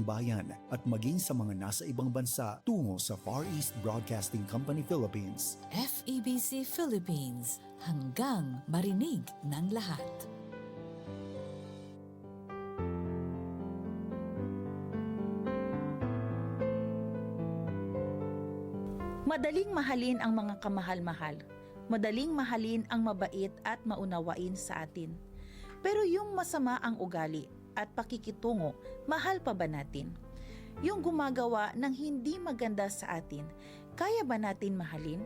bayan at maging sa mga nasa ibang bansa tungo sa Far East Broadcasting Company Philippines. FEBC Philippines, hanggang marinig ng lahat. Madaling mahalin ang mga kamahal-mahal. Madaling mahalin ang mabait at maunawain sa atin. Pero yung masama ang ugali at pakikitungo, mahal pa ba natin? Yung gumagawa ng hindi maganda sa atin, kaya ba natin mahalin?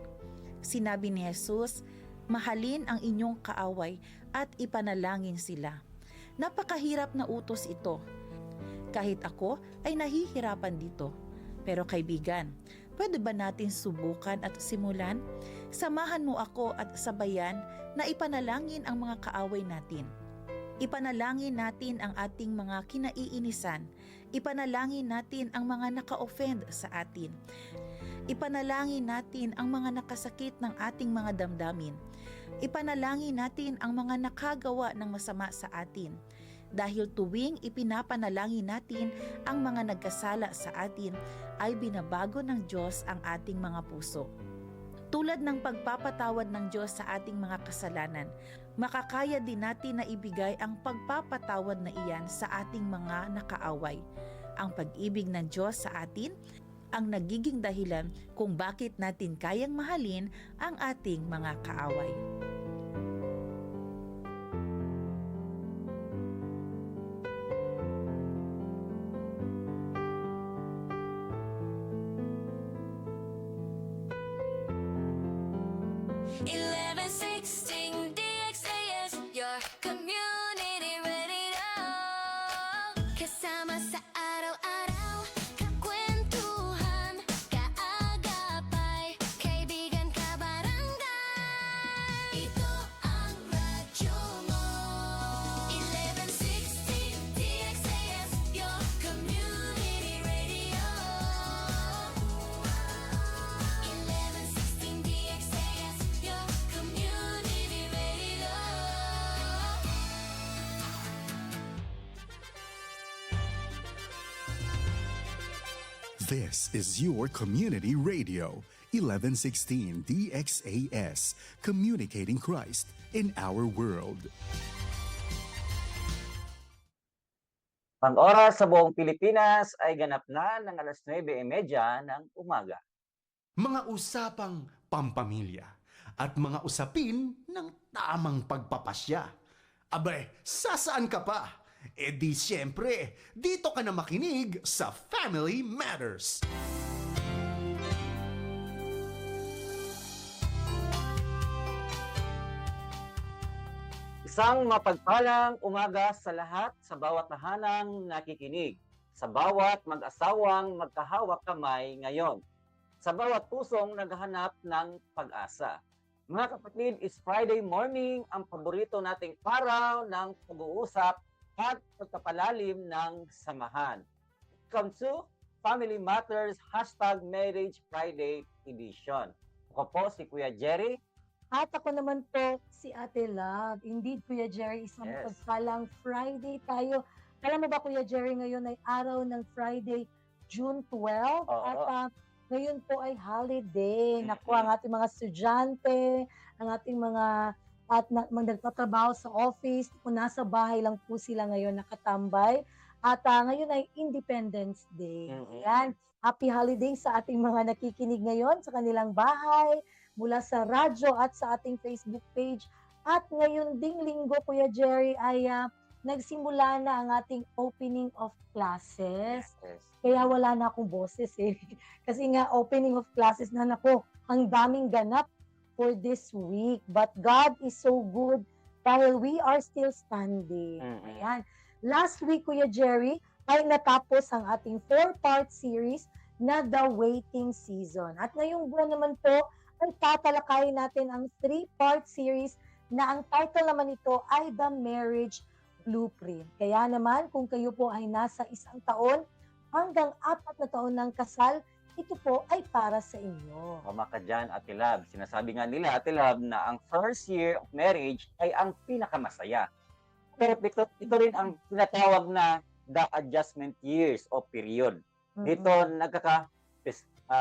Sinabi ni Jesus, mahalin ang inyong kaaway at ipanalangin sila. Napakahirap na utos ito. Kahit ako ay nahihirapan dito. Pero kaibigan, pwede ba natin subukan at simulan? Samahan mo ako at sabayan na ipanalangin ang mga kaaway natin. Ipanalangin natin ang ating mga kinaiinisan. Ipanalangin natin ang mga naka-offend sa atin. Ipanalangin natin ang mga nakasakit ng ating mga damdamin. Ipanalangin natin ang mga nakagawa ng masama sa atin. Dahil tuwing ipinapanalangin natin ang mga nagkasala sa atin, ay binabago ng Diyos ang ating mga puso. Tulad ng pagpapatawad ng Diyos sa ating mga kasalanan, makakaya din natin na ibigay ang pagpapatawad na iyan sa ating mga nakaaway. Ang pag-ibig ng Diyos sa atin ang nagiging dahilan kung bakit natin kayang mahalin ang ating mga kaaway. Your community radio. Kasama sa araw-araw, kakwentuhan, kaagapay, kaibigan, kabarangay. Ito ang radyo mo. 1160 DXAS, your community radio. 1160 DXAS, your community radio. This is your community radio, 1116 DXAS, communicating Christ in our world. Ang oras sa buong Pilipinas ay ganap na ng alas 9:30 ng umaga. Mga usapang pampamilya at mga usapin ng tamang pagpapasya. Abay, sasaan ka pa? E di siyempre, dito ka na makinig sa Family Matters. Isang mapagpalang umaga sa lahat, sa bawat tahanang nakikinig, sa bawat mag-asawang magkahawak kamay ngayon, sa bawat pusong naghahanap ng pag-asa. Mga kapatid, is Friday morning, ang paborito nating araw ng pag-uusap at pagkapalalim ng samahan. Welcome to Family Matters #Marriage Friday Edition. Ako po si Kuya Jerry. At ako naman po si Ate Love. Indeed, Kuya Jerry, isang Yes. pagpalang Friday tayo. Alam mo ba, Kuya Jerry, ngayon ay araw ng Friday, June 12. Oo. At ngayon po ay holiday. Naku, ang ating mga estudyante, ang ating mga nagtatrabaho sa office, kung nasa bahay lang po sila ngayon nakatambay. At ngayon ay Independence Day. Ayan. Happy holiday sa ating mga nakikinig ngayon sa kanilang bahay, mula sa radyo at sa ating Facebook page. At ngayon ding linggo, Kuya Jerry, ay nagsimula na ang ating opening of classes. Yes. Kaya wala na akong boses eh. Kasi nga opening of classes na, nako, ang daming ganap for this week. But God is so good dahil we are still standing. Ayan. Last week, Kuya Jerry, ay natapos ang ating 4-part series na The Waiting Season. At ngayong buwan naman po, ay tatalakayin natin ang 3-part series na ang title naman nito ay The Marriage Blueprint. Kaya naman, kung kayo po ay nasa 1 taon hanggang 4 na taon ng kasal, ito po ay para sa inyo. Tama ka dyan, Ate Lab. Sinasabi nga nila, Ate Lab, na ang first year of marriage ay ang pinakamasaya. Pero ito rin ang tinatawag na the adjustment years o period. Dito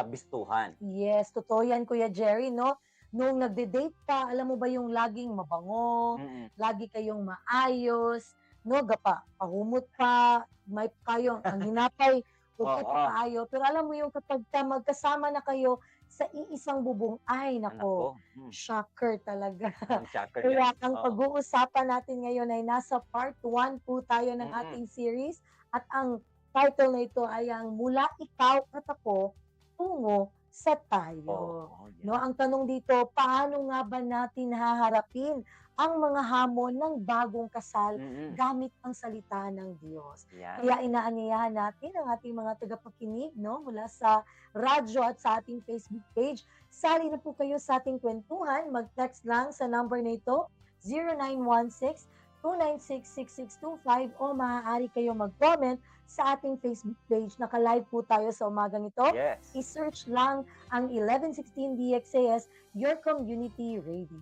bistuhan. Yes, totoo yan, Kuya Jerry, no? Nung nagde-date pa, alam mo ba yung laging mabango, Mm-mm. lagi kayong maayos, no? Gapa, pahumot pa, may kayong, ang hinapay, huwag Oo. ka paayo. Pero alam mo yung kapag magkasama na kayo sa iisang bubong, ay, nako, shocker talaga. Ang shocker Kaya yan. ang Oo. pag-uusapan natin ngayon ay nasa part 1 po tayo ng Mm-mm. ating series. At ang title na ito ay ang Mula Ikaw at Ako, Tungo sa Tayo. Oo, yan. No, ang tanong dito, paano nga ba natin haharapin ang mga hamon ng bagong kasal Mm-mm. gamit ang salita ng Diyos? Yan. Kaya inaanyayahan natin ang ating mga tagapakinig, no, mula sa radyo at sa ating Facebook page. Sali na po kayo sa ating kwentuhan. Mag-text lang sa number na ito, 0916-296-6625 o maaari kayo mag-comment sa ating Facebook page. Naka-live po tayo sa umagang ito. Yes. I-search lang ang 1116 DXAS, your community radio.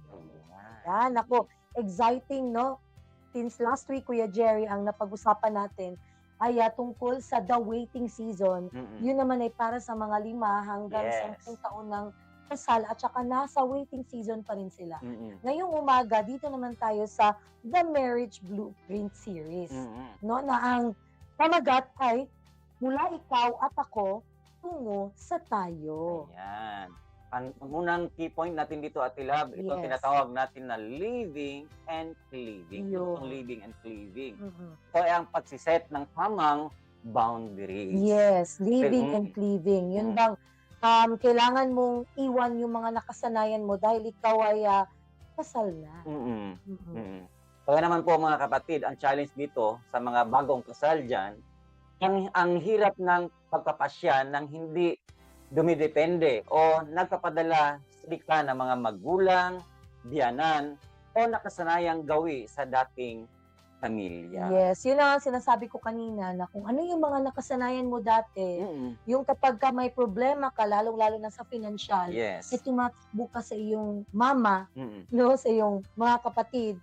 Yan, ako, exciting, no? Since last week, Kuya Jerry, ang napag-usapan natin ay tungkol sa the waiting season. Mm-mm. Yun naman ay para sa mga 5 hanggang Yes. 10 taon ng kasal at saka nasa waiting season pa rin sila. Mm-mm. Ngayong umaga, dito naman tayo sa The Marriage Blueprint Series. Mm-mm. No, na ang pamagat ay mula ikaw at ako tungo sa tayo. Ayan. Ang unang key point natin dito, Ate Love, ito Yes. tinatawag natin na living and cleaving. Yun. Itong living and cleaving. Mhm. Ito ay ang pagsiset ng tamang boundaries. Yes, living Mm. and cleaving. Yun Mm. bang kailangan mong iwan yung mga nakasanayan mo dahil ikaw ay kasal na. Mm-mm. Mhm. Mm. Kaya naman po mga kapatid, ang challenge dito sa mga bagong kasal dyan, ang hirap ng pagpapasya ng hindi dumidepende o nagpapadala sa dikta ng mga magulang, biyanan, o nakasanayang gawi sa dating pamilya. Yes, yun ang sinasabi ko kanina na kung ano yung mga nakasanayan mo dati, Mm-mm. yung kapag ka may problema ka, lalong-lalo na sa financial, Yes. tumatakbo ka sa iyong mama, Mm-mm. no, sa iyong mga kapatid.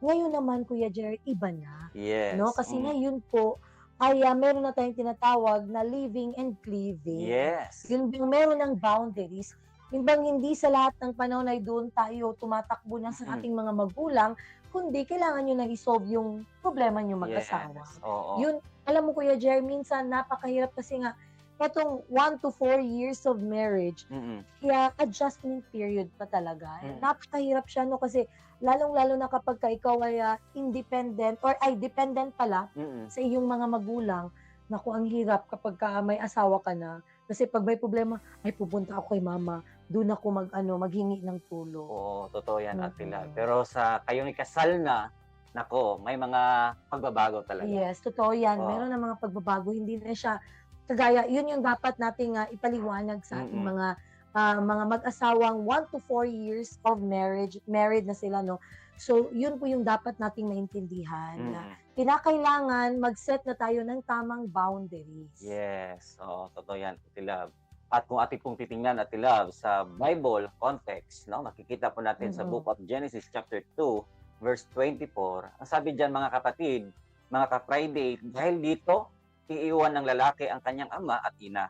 Ngayon naman, Kuya Jerry, iba na. Yes. No? Kasi Mm. ngayon po, ay meron na tayong tinatawag na living and cleaving. Yes. Yun bang meron ng boundaries. Yun bang hindi sa lahat ng panahon ay doon tayo tumatakbo na sa Mm. ating mga magulang, kundi kailangan nyo na i-solve yung problema nyo mag-asawa. Yes. Oo. Yun, alam mo Kuya Jerry, minsan napakahirap kasi nga, etong 1 to 4 years of marriage, Mm-mm. kaya adjustment period pa talaga. Mm. Napakahirap siya, no? Kasi lalong-lalo na kapag ka ikaw ay independent or ay dependent pala Mm-mm. sa iyong mga magulang, naku, ang hirap kapag ka may asawa ka na. Kasi pag may problema, ay pupunta ako kay mama, doon ako maghingi ng tulong. Oo, totoo yan, Ate Mm-mm. Love. Pero sa kayong ikasal na, nako, may mga pagbabago talaga. Yes, totoo yan. Oo. Meron na mga pagbabago, hindi na siya kagaya, yun yung dapat nating ipaliwanag sa ating Mm-mm. mga mag-asawang 1 to 4 years of married na sila, no? So, yun po yung dapat nating maintindihan. Na Mm-mm. kinakailangan mag-set na tayo ng tamang boundaries. Yes, oo, totoo yan, Ate Love. At kung ating pong titingnan, Ate Love, sa Bible context, no, makikita po natin sa Mhm. Book of Genesis chapter 2, verse 24. Ang sabi diyan, mga kapatid, mga ka-Friday, dahil dito, iiwan ng lalaki ang kanyang ama at ina.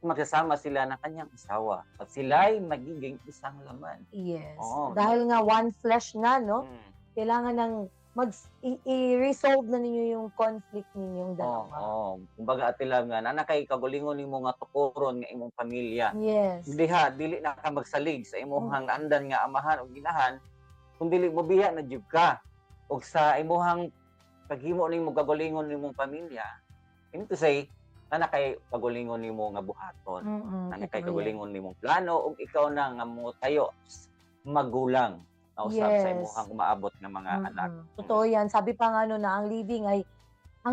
Magsasama sila ng kanyang asawa at sila'y magiging isang laman. Yes. Oo. Dahil nga one flesh na, no? Mm. Kailangan ng i-resolve na ninyo yung conflict ninyong Oo, dalawa. oo. Kumbaga, Ate Love nga, nanakay kagulingon ni mga tukuron nga imong pamilya. Yes. Diha, dili na ka magsalig sa imuhang andan nga amahan o ginahan, kung dili mo biya na jud ka. O sa imuhang paghimo nimo gagulingon nimong pamilya, mean to say, nanakay kagulingon nimo nga buhaton. Nanakay Totoo yan. kagulingon nimong plano ug ikaw na nga mo tayo magulang na usab sa Yes. imuhang umaabot nga mga anak. Totoo yan. Sabi pa nga na ang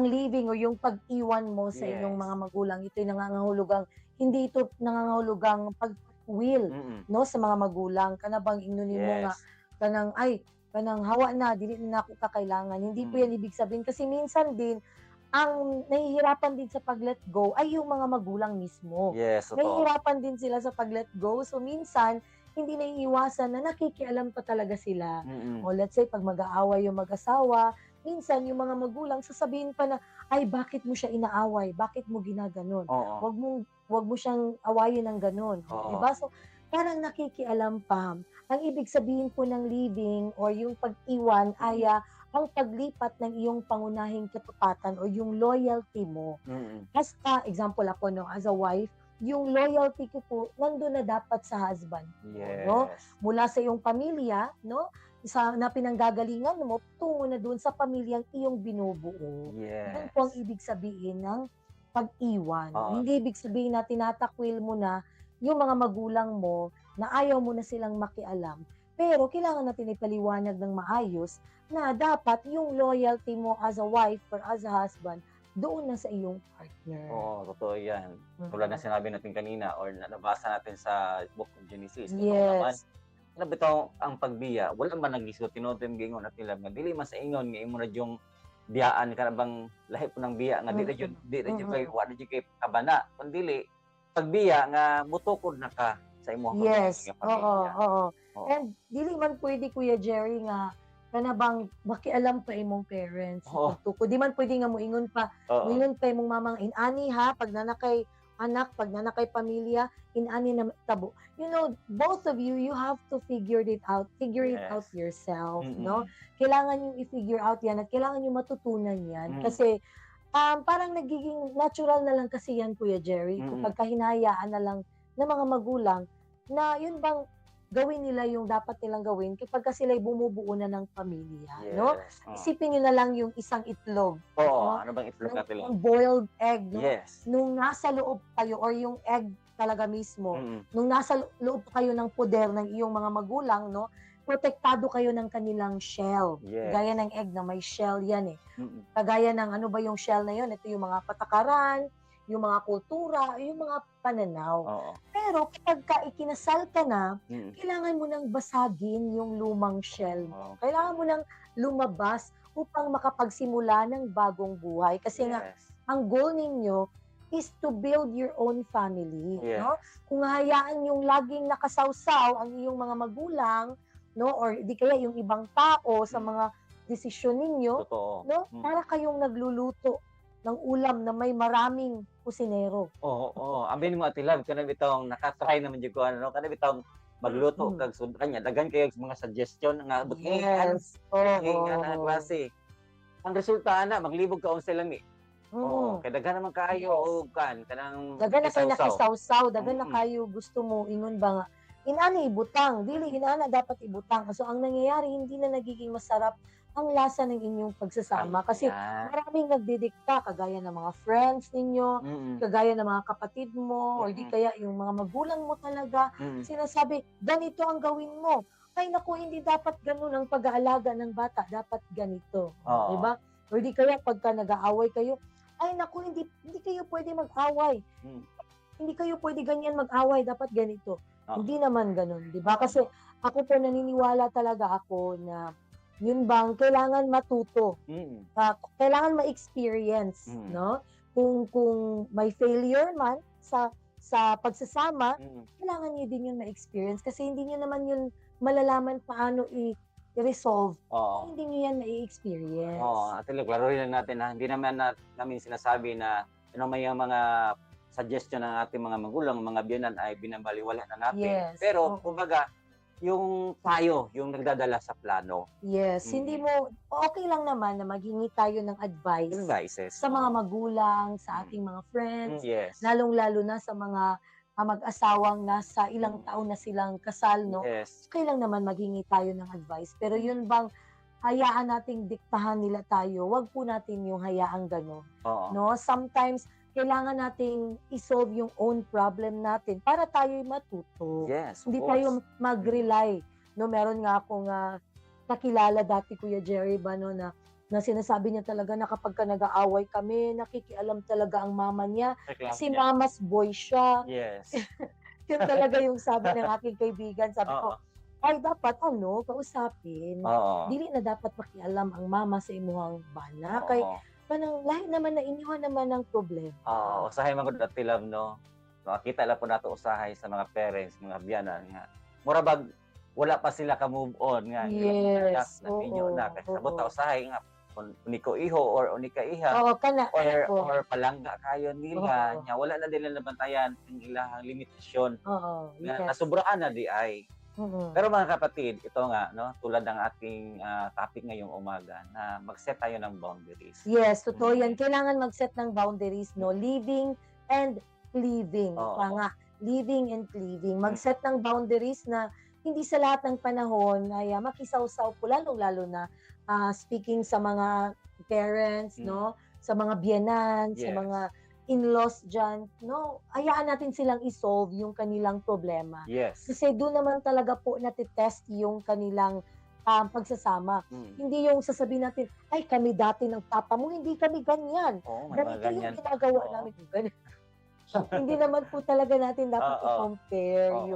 living o yung pag-iwan mo sa Yes. iyong mga magulang, ito'y nangangahulugang, hindi ito nangangahulugang pag-will, Mm-mm. no, sa mga magulang. Kanabang ingnunin mo nga, kanang hawa na, dili na ako kakailangan. Hindi po Mm. yan ibig sabihin. Kasi minsan din, ang nahihirapan din sa pag-let go ay yung mga magulang mismo. Yes, totoo. Nahihirapan din sila sa pag-let go. So minsan, hindi naiiwasan na nakikialam pa talaga sila. Mm-mm. O let's say, pag mag-aaway yung mag-asawa, minsan yung mga magulang sasabihin pa na, ay bakit mo siya inaaway? Bakit mo ginaganon? Oo. Wag mo siyang awayin ng ganon. Oo. Diba? So, parang nakikialam pa. Ang ibig sabihin po ng leaving or yung pag-iwan ay ang paglipat ng iyong pangunahing katapatan o yung loyalty mo. Mm. As example ako, no, as a wife, yung loyalty ko po, nandun na dapat sa husband. Yes. No? Mula sa iyong pamilya, no? Na pinanggagalingan mo, tungo na doon sa pamilyang iyong binubuo. Yes. Yan po ang ibig sabihin ng pag-iwan. Oo. Hindi ibig sabihin na tinatakwil mo na yung mga magulang mo na ayaw mo na silang makialam. Pero kailangan natin ipaliwanag ng maayos na dapat yung loyalty mo as a wife or as a husband doon na sa iyong partner. Oo, totoo yan. Mhm. Tulad na sinabi natin kanina or nabasa natin sa Book of Genesis. Totoo naman. Yes. Bitaw ang pagbiya, wala man nagisod tinutim gingon at nila nga dili man sa ingon nga imo na yung biyaan ka na bang lahi po ng biya nga dili jud kay wa di kay kabana kundi pagbiya nga mutukod na ka sa imong Yes. Oo, pamilya. oo. Oo. And dili man pwede, Kuya Jerry, nga kana bang makialam pa imong parents. Oo. Pagtuko. Di man pwede nga muingon pa. Oo. Muingon pa imong mamang inani ha, pag nanakay anak, pag nanakay pamilya, inani na tabo. You know, both of you, you have to figure it out Yes. yourself, Mm-mm. no? Kailangan yung i-figure out yan at kailangan yung matutunan yan. Mm. Kasi parang nagiging natural na lang kasi yan, Kuya Jerry, Mm-mm. kapag kahinayaan na lang ng mga magulang na yun bang gawin nila yung dapat nilang gawin kapag ka sila'y bumubuo na ng pamilya, Yes. no? Oo. Isipin nyo na lang yung isang itlog, Oo, no? ano bang itlog natin lang? Yung boiled egg, no? Yes. Nung nasa loob kayo or yung egg talaga mismo, Mm. nung nasa loob kayo ng poder ng iyong mga magulang, no? Protektado kayo ng kanilang shell. Yes. Gaya ng egg na may shell yan eh. Mm. Kagaya ng ano ba yung shell na yun? Ito yung mga patakaran, yung mga kultura, yung mga pananaw. Oo. Pero kapag ka ikinasal ka na, Mm. kailangan mo nang basagin yung lumang shell mo. Oo. Kailangan mo nang lumabas upang makapagsimula ng bagong buhay. Kasi nga, Yes. ang goal ninyo is to build your own family. Yes. No? Kung hayaan yung laging nakasawsaw ang iyong mga magulang, no, or di kaya yung ibang tao sa mga desisyon ninyo, Totoo. no, Mm. para kayong nagluluto ng ulam na may maraming kusinero. Oo, oo. Amin mo atilab kana bitong nakatry naman jud ko ano, kana bitong magluto Mm. kag sudan niya daghan kayo mga suggestion nga but Yes. nga na klase. Ang resulta ana maglibog ka unsa lami. Oo, Mm. kay daghan naman kaayo og kan kanang Dagan na kayo kisawsaw. nakisawsaw, dagan na Mm-mm. kayo gusto mo ingon ba nga inani ibutang, dili inana dapat ibutang. So ang nangyayari hindi na nagiging masarap ang lasa ng inyong pagsasama kasi Ayan. maraming nagdidikta kagaya ng mga friends ninyo, Mm-mm. kagaya ng mga kapatid mo or di Mm-mm. kaya yung mga magulang mo talaga Mm. sinasabi ganito ang gawin mo. Ay naku, hindi dapat ganun ang pag-aalaga ng bata, dapat ganito. Oo. Di ba? Or di kaya pagka nag-aaway kayo, ay naku, hindi kayo pwede mag-away. Mm. Hindi kayo pwede ganyan mag-away, dapat ganito. Oo. Hindi naman ganun, di ba? Kasi ako po naniniwala talaga ako na yun bang kailangan matuto, Mm. kailangan ma-experience, Mm. no? Kung may failure man sa pagsasama, Mm. kailangan niyo din yun ma-experience kasi hindi niyo naman yun malalaman paano i-resolve. Oo. Hindi niyo yan na-experience. Oo, at klaruhin lang natin na hindi naman namin sinasabi na may mga suggestion ng ating mga magulang, mga biyanan ay binabaliwala na natin. Yes, Pero, oo. kumbaga, yung tayo, yung nagdadala sa plano, Yes, hindi mo, okay lang naman na maghingi tayo ng advice advices. sa mga magulang, Mm. sa ating mga friends, Yes. lalong-lalo na sa mga mag-asawang nasa ilang taon na silang kasal, no? Yes. Okay lang naman maghingi tayo ng advice. Pero yun bang hayaan nating diktahan nila tayo, wag po natin yung hayaang gano'n. Oo. No? Sometimes, kailangan nating isolve yung own problem natin para tayo'y matuto. Yes, of Hindi course. tayo mag-rely. No, meron nga akong kakilala dati, Kuya Jerry ba, no, na sinasabi niya talaga na kapag ka nag-aaway kami, nakikialam talaga ang mama niya. Sa class Kasi niya. mama's boy siya. Yes. Yun talaga yung sabi ng aking kaibigan. Sabi Oo. ko, ay dapat kausapin. Oo. Dili na dapat makialam ang mama sa imuhang bana. Kay Oo. panang lahi naman na inyuhan naman ng problema. Oo, usahay man gud at tilab no. Makita lang po nato usahay sa mga parents, mga biyanan nga. Mura bag wala pa sila ka move on nga. Yes, Na pinyo oo, na kasi oo. sabot ta usahay nga uniko iho or unika iha Oo, kana. or palangga kayo nila Oo. nya wala na nila nabantayan ang ilahang limitasyon Oo, nga yes. nasubraan na di ay. Mm. Pero mga kapatid, ito nga no, tulad ng ating topic ngayong umaga na mag-set tayo ng boundaries. Yes, totoo yan. Kailangan mag-set ng boundaries, no? Living and cleaving. Oo. Nga, living and cleaving. Mag-set ng boundaries na hindi sa lahat ng panahon ay makisaw-saw po, lalong-lalo na speaking sa mga parents, no? Sa mga biyenan, sa Yes. mga in-laws dyan, no? Hayaan natin silang isolve yung kanilang problema. Yes. Kasi doon naman talaga po natitest yung kanilang pagsasama. Mm. Hindi yung sasabihin natin, ay kami dati ng papa mo, hindi kami ganyan. Oo, may mga Ganito ganyan. yung ginagawa Oo. namin. Ganun. Hindi naman po talaga natin dapat Oo. i-compare Oo.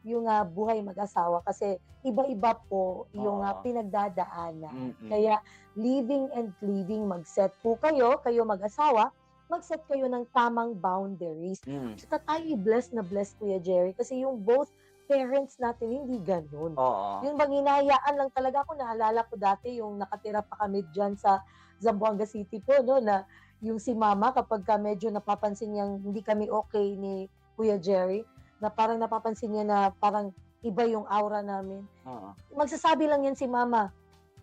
yung buhay mag-asawa kasi iba-iba po yung Oo. pinagdadaanan. Mm-mm. Kaya living and cleaving, mag-set po kayo mag-asawa, mag-set kayo ng tamang boundaries. Mm. Saka tayo bless na bless, Kuya Jerry, kasi yung both parents natin hindi ganun. Oo. Yung bang hinahayaan lang talaga ako, naalala ko dati yung nakatira pa kami dyan sa Zamboanga City po, no, na yung si mama kapag ka medyo napapansin niyang hindi kami okay ni Kuya Jerry, na parang napapansin niya na parang iba yung aura namin. Oo. Magsasabi lang yan si mama,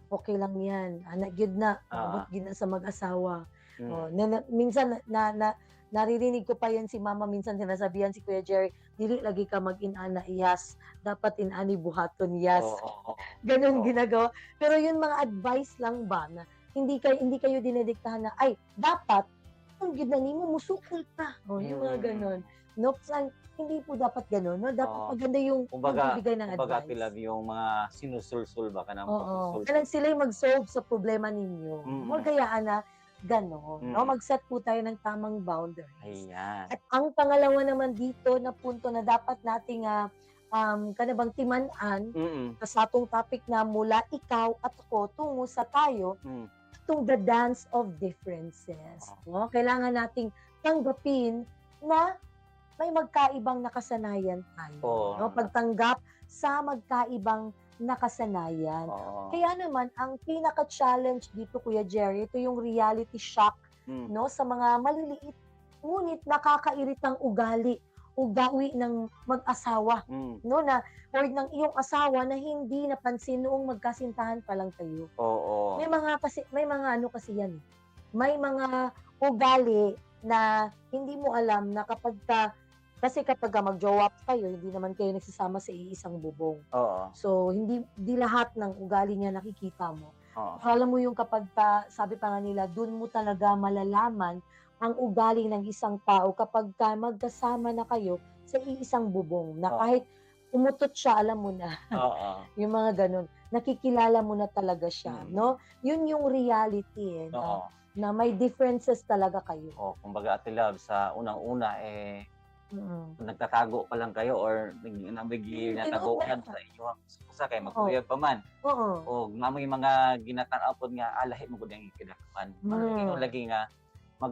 okay lang yan, anak gyud na, abot gyud na sa mag-asawa. Mm. Oh, minsan naririnig ko pa yan si mama, minsan sinasabihan si Kuya Jerry, dili lagi ka mag-inana iyas, dapat inani buhaton iyas. Oo. Ganun Oo. ginagawa. Pero yun mga advice lang ba na hindi kayo dinediktahan na ay dapat kung gid na nimo musukol ka. Oh, yung mga ganun. No, hindi po dapat ganun. No, dapat Oo. maganda yung Kumbaga, pagbibigay ng kumbaga advice. Pilab yung mga sinusulsul ba ka ng Oo. pagsusulsul. Kailan sila yung mag-solve sa problema ninyo. Mm. Huwag hayaan na gano'n. No? Mm. Mag-set po tayo ng tamang boundaries. Ayan. At ang pangalawa naman dito na punto na dapat nating kanabang timanan Mm. sa atong topic na mula ikaw at ako tungo sa tayo, Mm. itong the dance of differences. No? Kailangan nating tanggapin na may magkaibang nakasanayan tayo. Oo. No? Pagtanggap sa magkaibang nakasanayan. Oo. Kaya naman, ang pinaka-challenge dito, Kuya Jerry, ito yung reality shock, Mm. no, sa mga maliliit, ngunit nakakairitang ugali ng mag-asawa, Mm. no, na or ng iyong asawa na hindi napansin noong magkasintahan pa lang kayo. Oo. May mga ano kasi yan. May mga ugali na hindi mo alam na kasi kapag mag-jowa kayo, hindi naman kayo nagsasama sa iisang bubong. Oo. So, hindi lahat ng ugali niya nakikita mo. Oo. Alam mo yung kapag sabi pa nga nila, dun mo talaga malalaman ang ugali ng isang tao kapag magkasama na kayo sa iisang bubong. Na Oo. kahit umutot siya, alam mo na. Oo. Yung mga ganun. Nakikilala mo na talaga siya. Mm. No? Yun yung reality. Oo. Na may differences talaga kayo. O, kumbaga Ate Love, sa unang-una, Mm. nagtatago pa lang kayo or nabigil na taguan sa inyo. Sa kay magkuyag pa man. Oo. O, mamoy mga ginatang-apod nga, lahi mo gud ang ikidakapan. Mm. Lagi nga,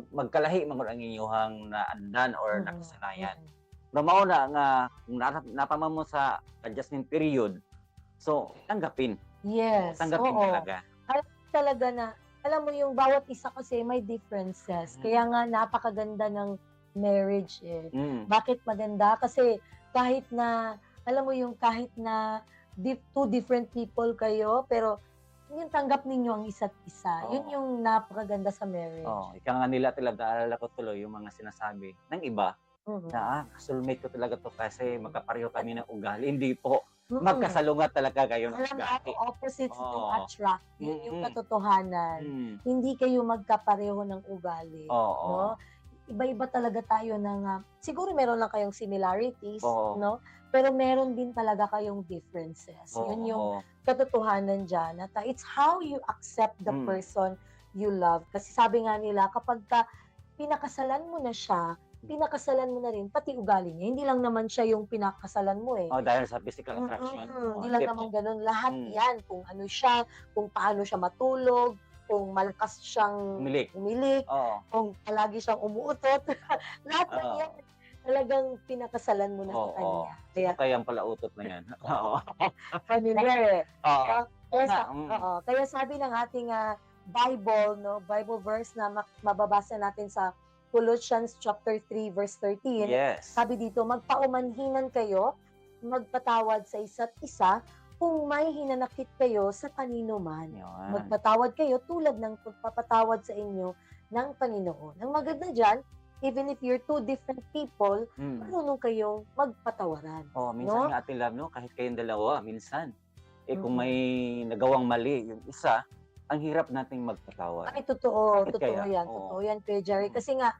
magkalahi mo gud ang inyong naandan or Mm. nakasanayan. Mm. No, mauna nga, kung napamam mo sa adjustment period, so, tanggapin. Yes. Tanggapin Oo. talaga. Talaga na, alam mo yung bawat isa kasi may differences. Kaya nga napakaganda ng marriage eh. Mm. Bakit maganda? Kasi kahit na two different people kayo, pero yung tanggap ninyo ang isa't isa. Oo. Yun yung napakaganda sa marriage. Oh, ika nga nila Ate Love, naalala ko tuloy yung mga sinasabi ng iba Mhm. na soulmate ko talaga to kasi magkapareho kami ng ugali. Hindi po. Mhm. Magkasalungat talaga kayo ng Alam mo, ugali. opposites to Oo. attract. Yun yung Mm-mm. katotohanan. Mm. Hindi kayo magkapareho ng ugali. Oo. No? Iba-iba talaga tayo ng siguro meron lang kayong similarities, Oo. no? Pero meron din talaga kayong differences. Oo. Yun yung katotohanan dyan. At it's how you accept the Mm. person you love. Kasi sabi nga nila, kapag pinakasalan mo na siya, pinakasalan mo na rin pati ugali niya. Hindi lang naman siya yung pinakasalan mo eh. Oh, dahil sa physical attraction. Hindi lang naman ganun. Lahat Mm. yan. Kung ano siya, kung paano siya matulog, kung malakas siyang umilik, Oo. kung palagi siyang umuutot. Lahat ng Oo. yan, talagang pinakasalan mo na sa Oo. kanya. Kaya, Kaya ang palautot na yan. Oo. familiar eh. Oo. Kaya, nga, mm. kaya sabi ng ating Bible, no, Bible verse na mababasa natin sa Colossians chapter 3 verse 13. Yes. Sabi dito, magpaumanhinan kayo, magpatawad sa isa't isa kung may hinanakit kayo sa kanino man. Yun. Magpatawad kayo tulad ng pagpapatawad sa inyo ng Panginoon. Ang maganda dyan, even if you're two different people, marunong kayong magpatawaran. Minsan No? nga Ate Love, no? Kahit kayong dalawa, minsan. Kung Mm. may nagawang mali, yung isa, ang hirap nating magpatawad. Ay, totoo. Bakit Totoo kaya? yan. Oo. Totoo yan, Kuya Jerry. Kasi nga,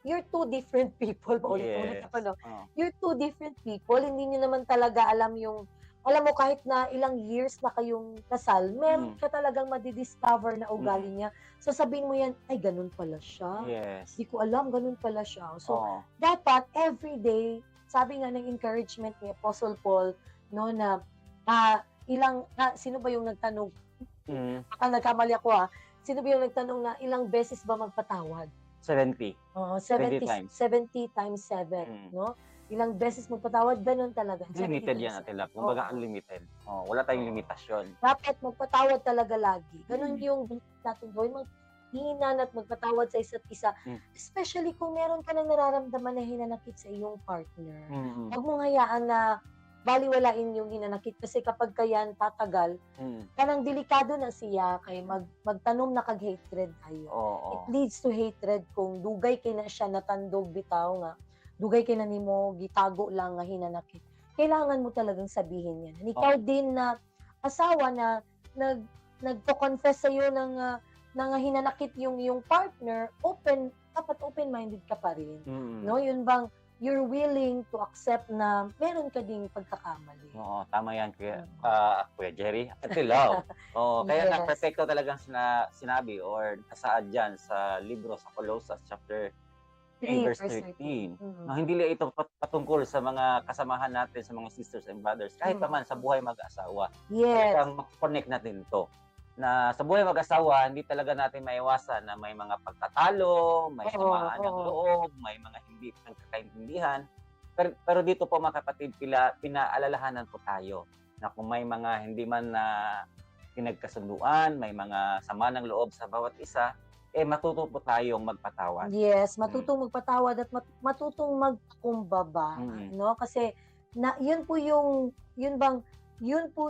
you're two different people. Paulit-ulit Yes. ako, no? Oo. You're two different people. Hindi nyo naman talaga alam mo kahit na ilang years na kayong kasal, meron ka talagang madidiscover na ugali niya. So sabihin mo yan, ay, ganun pala siya. Yes. Hindi ko alam, ganun pala siya. So, Oo. dapat every day, sabi nga ng encouragement ni Apostle Paul, no, na sino ba yung nagtanong? Baka nagkamali ako Sino ba yung nagtanong na ilang beses ba magpatawad? 70. Oo, 70 70 times. 70 times 7, no? Ilang beses magpatawad, ganun talaga. 70 Limited times yan, Ate 7. Love. Kumbaga, Oo. unlimited. Wala tayong limitasyon. Dapat magpatawad talaga lagi. Ganun yung natin gawin. Maghihinan at magpatawad sa isa't isa. Especially kung meron ka nang nararamdaman na hinanakit sa iyong partner. Huwag mong hayaan na baliwalain yung hinanakit kasi kapag kayan tatagal, kanang delikado na siya kay magtanom na kag hatred tayo. Oo. It leads to hatred kung dugay kay na siya natandog bitaw nga. Dugay kay na nimo gitago lang nga hinanakit. Kailangan mo talagang sabihin yan. And ikaw din na asawa na nagko-confess sa iyo ng hinanakit yung partner, dapat open-minded ka pa rin. No, yun bang you're willing to accept na meron ka ding pagkakamali. Oo, tama yan, Kuya Jerry. Ate Love. Kaya Yes. nga, perfecto talagang sinabi or kasaad dyan sa libro sa Colossians chapter 3 verse 13. No, hindi lang ito patungkol sa mga kasamahan natin, sa mga sisters and brothers, kahit naman sa buhay mag-asawa. Yes. Talagang connect natin ito. Na sa buhay mag-asawa, hindi talaga natin maiwasan na may mga pagtatalo, may samaan ng loob, may mga hindi pagkakaintindihan. Pero dito po mga kapatid, pinaalalahanan po tayo na kung may mga hindi man na pinagkasunduan, may mga sama ng loob sa bawat isa, matuto po tayong magpatawad. Yes, matutong magpatawad at matutong magkumbaba, no? Kasi yun po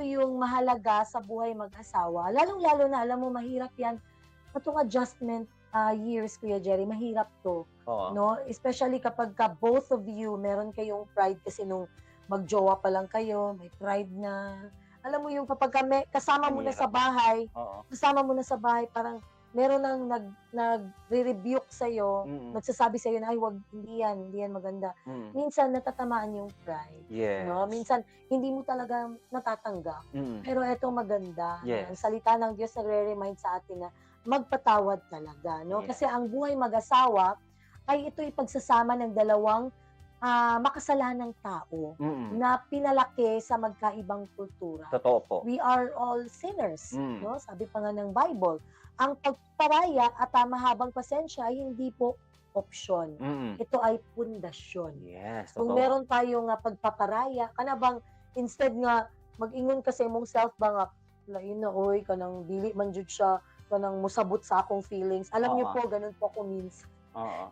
yung mahalaga sa buhay mag-asawa. Lalong-lalo na alam mo mahirap 'yan. Itong adjustment years, Kuya Jerry, mahirap 'to, no? Especially kapag both of you meron kayong pride kasi nung magjowa pa lang kayo, may pride na. Alam mo yung kapag kasama mo na sa bahay, parang meron nang nagre-rebuke sa'yo, nagsasabi sa'yo na, ay, hindi yan maganda. Minsan, natatamaan yung pride. Yes. No? Minsan, hindi mo talaga natatanggap. Pero eto maganda. Yes. Ang salita ng Diyos nagre-remind sa atin na magpatawad talaga. No? Yes. Kasi ang buhay mag-asawa, ay ito'y pagsasama ng dalawang makasalanang tao na pinalaki sa magkaibang kultura. Totoo po. We are all sinners. No? Sabi pa nga ng Bible, ang pagparaya at mahabang pasensya ay hindi po opsyon. Ito ay pundasyon. Yes, Kung totoo. meron tayong pagpaparaya, kana bang instead nga mag-ingon ka sa imong self ba nga, lain na, oy, kanang dili man jud siya, kanang musabot sa akong feelings. Alam niyo po, ganun po ako minsan.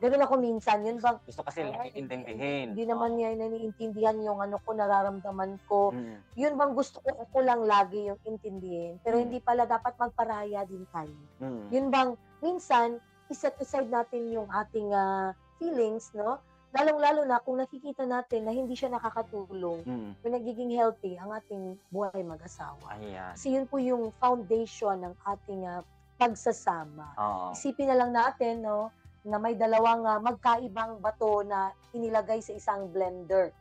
Ganun ako minsan. Yun bang, Gusto kasi intindihin. hindi naman niya naiintindihan yung ano ko, nararamdaman ko. Yun bang gusto ko ako lang lagi yung intindihin. Pero hindi pala dapat magparaya din tayo. Yun bang minsan, iset aside natin yung ating feelings, no? Lalong-lalo na kung nakikita natin na hindi siya nakakatulong, kung nagiging healthy ang ating buhay mag-asawa. Ayan. Kasi yun po yung foundation ng ating pagsasama. Isipin na lang natin, no? Na may dalawang magkaibang bato na inilagay sa isang blender.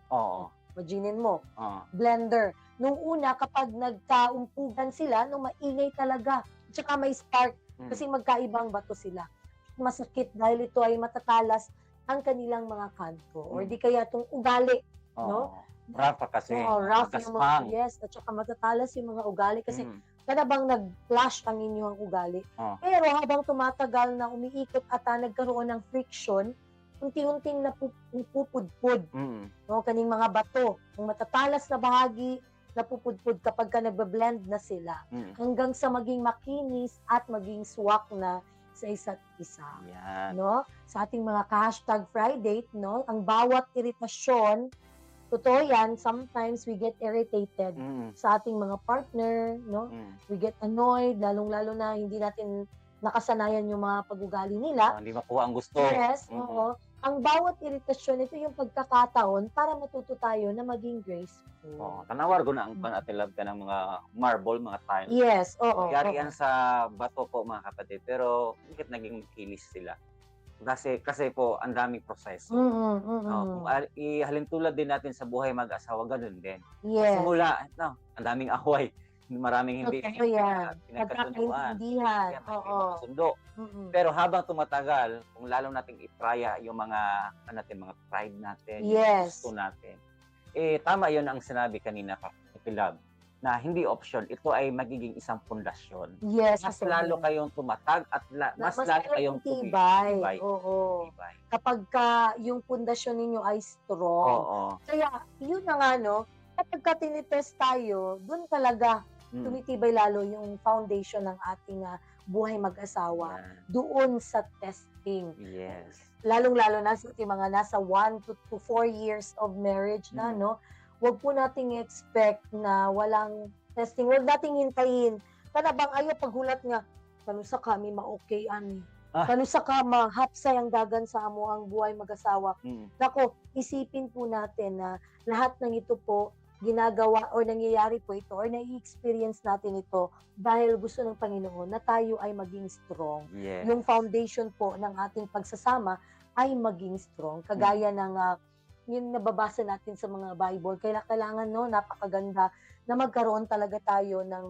Imaginin mo, blender. Nung una, kapag nagkaumpugan sila, nung maingay talaga, tsaka may spark, kasi magkaibang bato sila. Masakit dahil ito ay matatalas ang kanilang mga kanto. Or di kaya itong ugali, no? Rough kasi. Rough yung mga, magaspang. yes, at saka matatalas yung mga ugali kasi kada bang nag-clash ang inyong ugali. Pero habang tumatagal na umiikot at nagkaroon ng friction, unti-unting napupudpud. No, kaning mga bato, ang matatalas na bahagi, napupudpud kapag ka nagbe-blend na sila Mm. hanggang sa maging makinis at maging swak na sa isa't isa. Yan. No? Sa ating mga hashtag Friday, no? Ang bawat iritasyon, totoo yan, sometimes we get irritated Mm. sa ating mga partner, no? Mm. We get annoyed, lalong-lalo na hindi natin nakasanayan yung mga pag-ugali nila. Hindi makuha ang gusto. Yes, Mm-mm. oo. Ang bawat iritasyon, ito yung pagkakataon para matuto tayo na maging graceful. Oh, tanawar ko na ang panatilab ka ng mga marble, mga tiles. Yes, oo. Yari oo. yan sa bato po mga kapatid, pero bakit naging kilis sila? Kasi po ang daming proseso. Kung ihalintulad din natin sa buhay mag-asawa, ganun din. Yes. Simula, ang daming away, maraming hindi Totoo yan. pinagkasunduan. Pagkakaintindihan. Kaya Oo. sundo. Mm-mm. Pero habang tumatagal, kung lalo nating ipraya yung mga mga pride natin, yung Yes. gusto natin. Tama 'yon ang sinabi kanina Kapilab, na hindi option, ito ay magiging isang pundasyon. Yes. Mas totoo lalo yan. kayong tumatag at mas lalo kayong tibay. tumibay. Oo. Tibay. Kapag yung pundasyon ninyo ay strong. Oo. Kaya, yun na nga, no? Kapag ka tinitest tayo, dun talaga Mm. tumitibay lalo yung foundation ng ating buhay mag-asawa. Yan. Doon sa testing. Yes. Lalong-lalo na sa ating mga nasa 1 to 4 years of marriage na, Mm. no? Huwag po nating expect na walang testing. Huwag nating hintayin. Kana bang ayo paghulat nga, kanu sa kami ma-okay ani. Ah. Kanu sa ka mahapsay ang dagan sa amo ang buhay mag-asawa. Mm. Nako, isipin po natin na lahat ng ito po ginagawa or nangyayari po ito or nai-experience natin ito dahil gusto ng Panginoon na tayo ay maging strong. Yes. Yung foundation po ng ating pagsasama ay maging strong. Kagaya ng yung nababasa natin sa mga Bible, kailangan napakaganda na magkaroon talaga tayo ng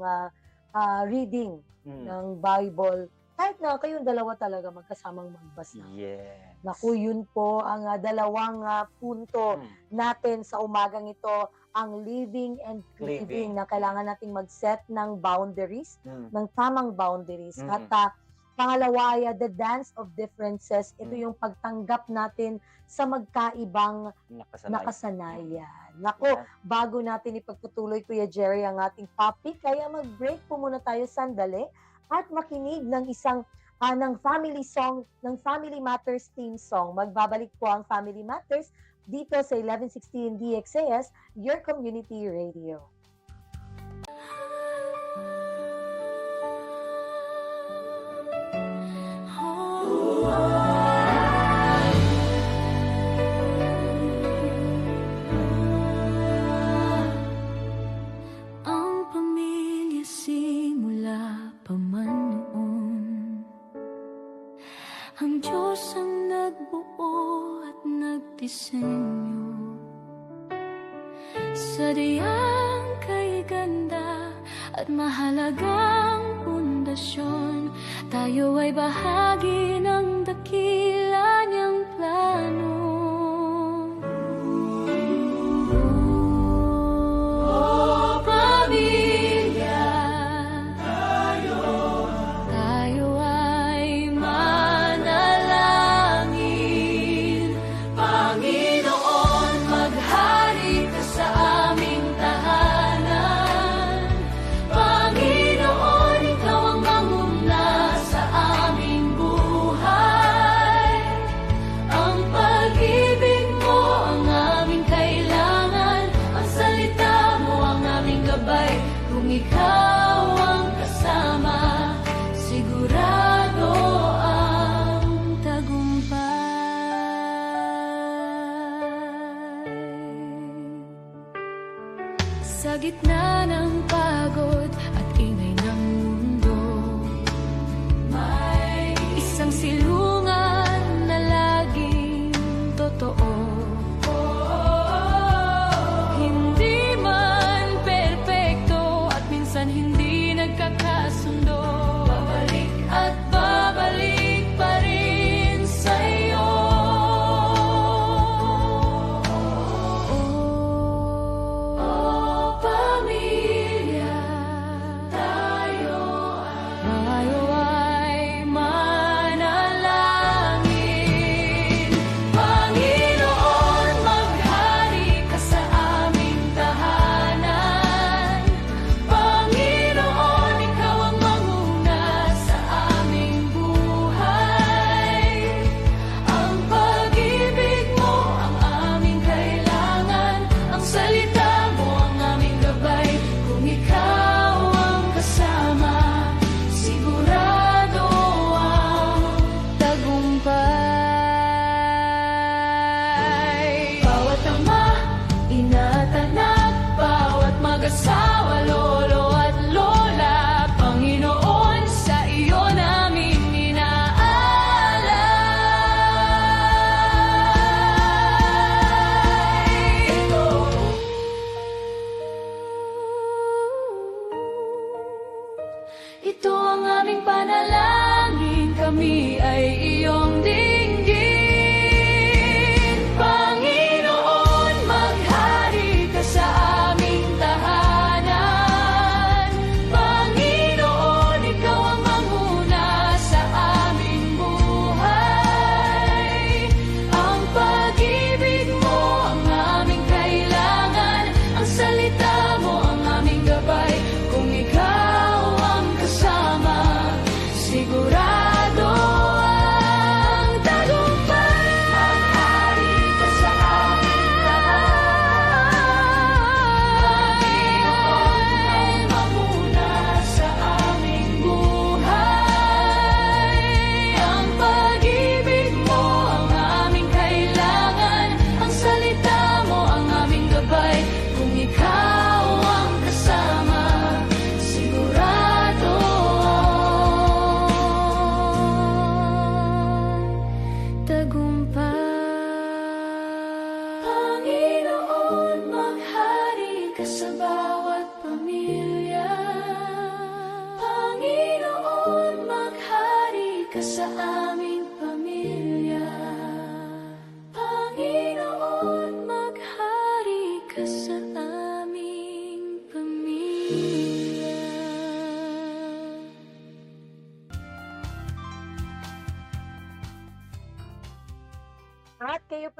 reading Mm. ng Bible. Kahit na kayong dalawa talaga magkasamang magbasa. Yes. Naku, yun po ang dalawang punto Mm. natin sa umagang ito, ang living and Living. living, na kailangan nating mag-set ng boundaries, Mm. ng tamang boundaries. Mm. At pangalawa ay the dance of differences. Ito Mm. yung pagtanggap natin sa magkaibang nakasanayan. Nako, Yes. bago natin ipagpatuloy, Kuya Jerry, ang ating topic, kaya mag-break po muna tayo sandali at makinig ng isang ng family song, ng Family Matters theme song. Magbabalik po ang Family Matters dito sa 1116 DXAS, your community radio. Ang pamilya simula pa man noon, ang Diyos ang nagbuo at nagdisenyo. Sadyang kay ganda at mahalagang pundasyon, tayo ay bahagi ng dakila niyang plano. Oh, pamilya, tayo ay manalangin. Panginoon, maghari ka sa aming tahanan. Panginoon, ikaw ang manguna sa aming buhay. Ang pag-ibig mo ang aming kailangan. Ang salita mo ang aming gabay. Kung ikaw ang kasama, sigurado ang tagumpay. Sa gitna ng pagod at ingay ng mundo, may isang silungan na laging totoo. Hindi man perpekto at minsan hindi nagkakasundo, babalik at babalik pa rin sa'yo. Oh, pamilya,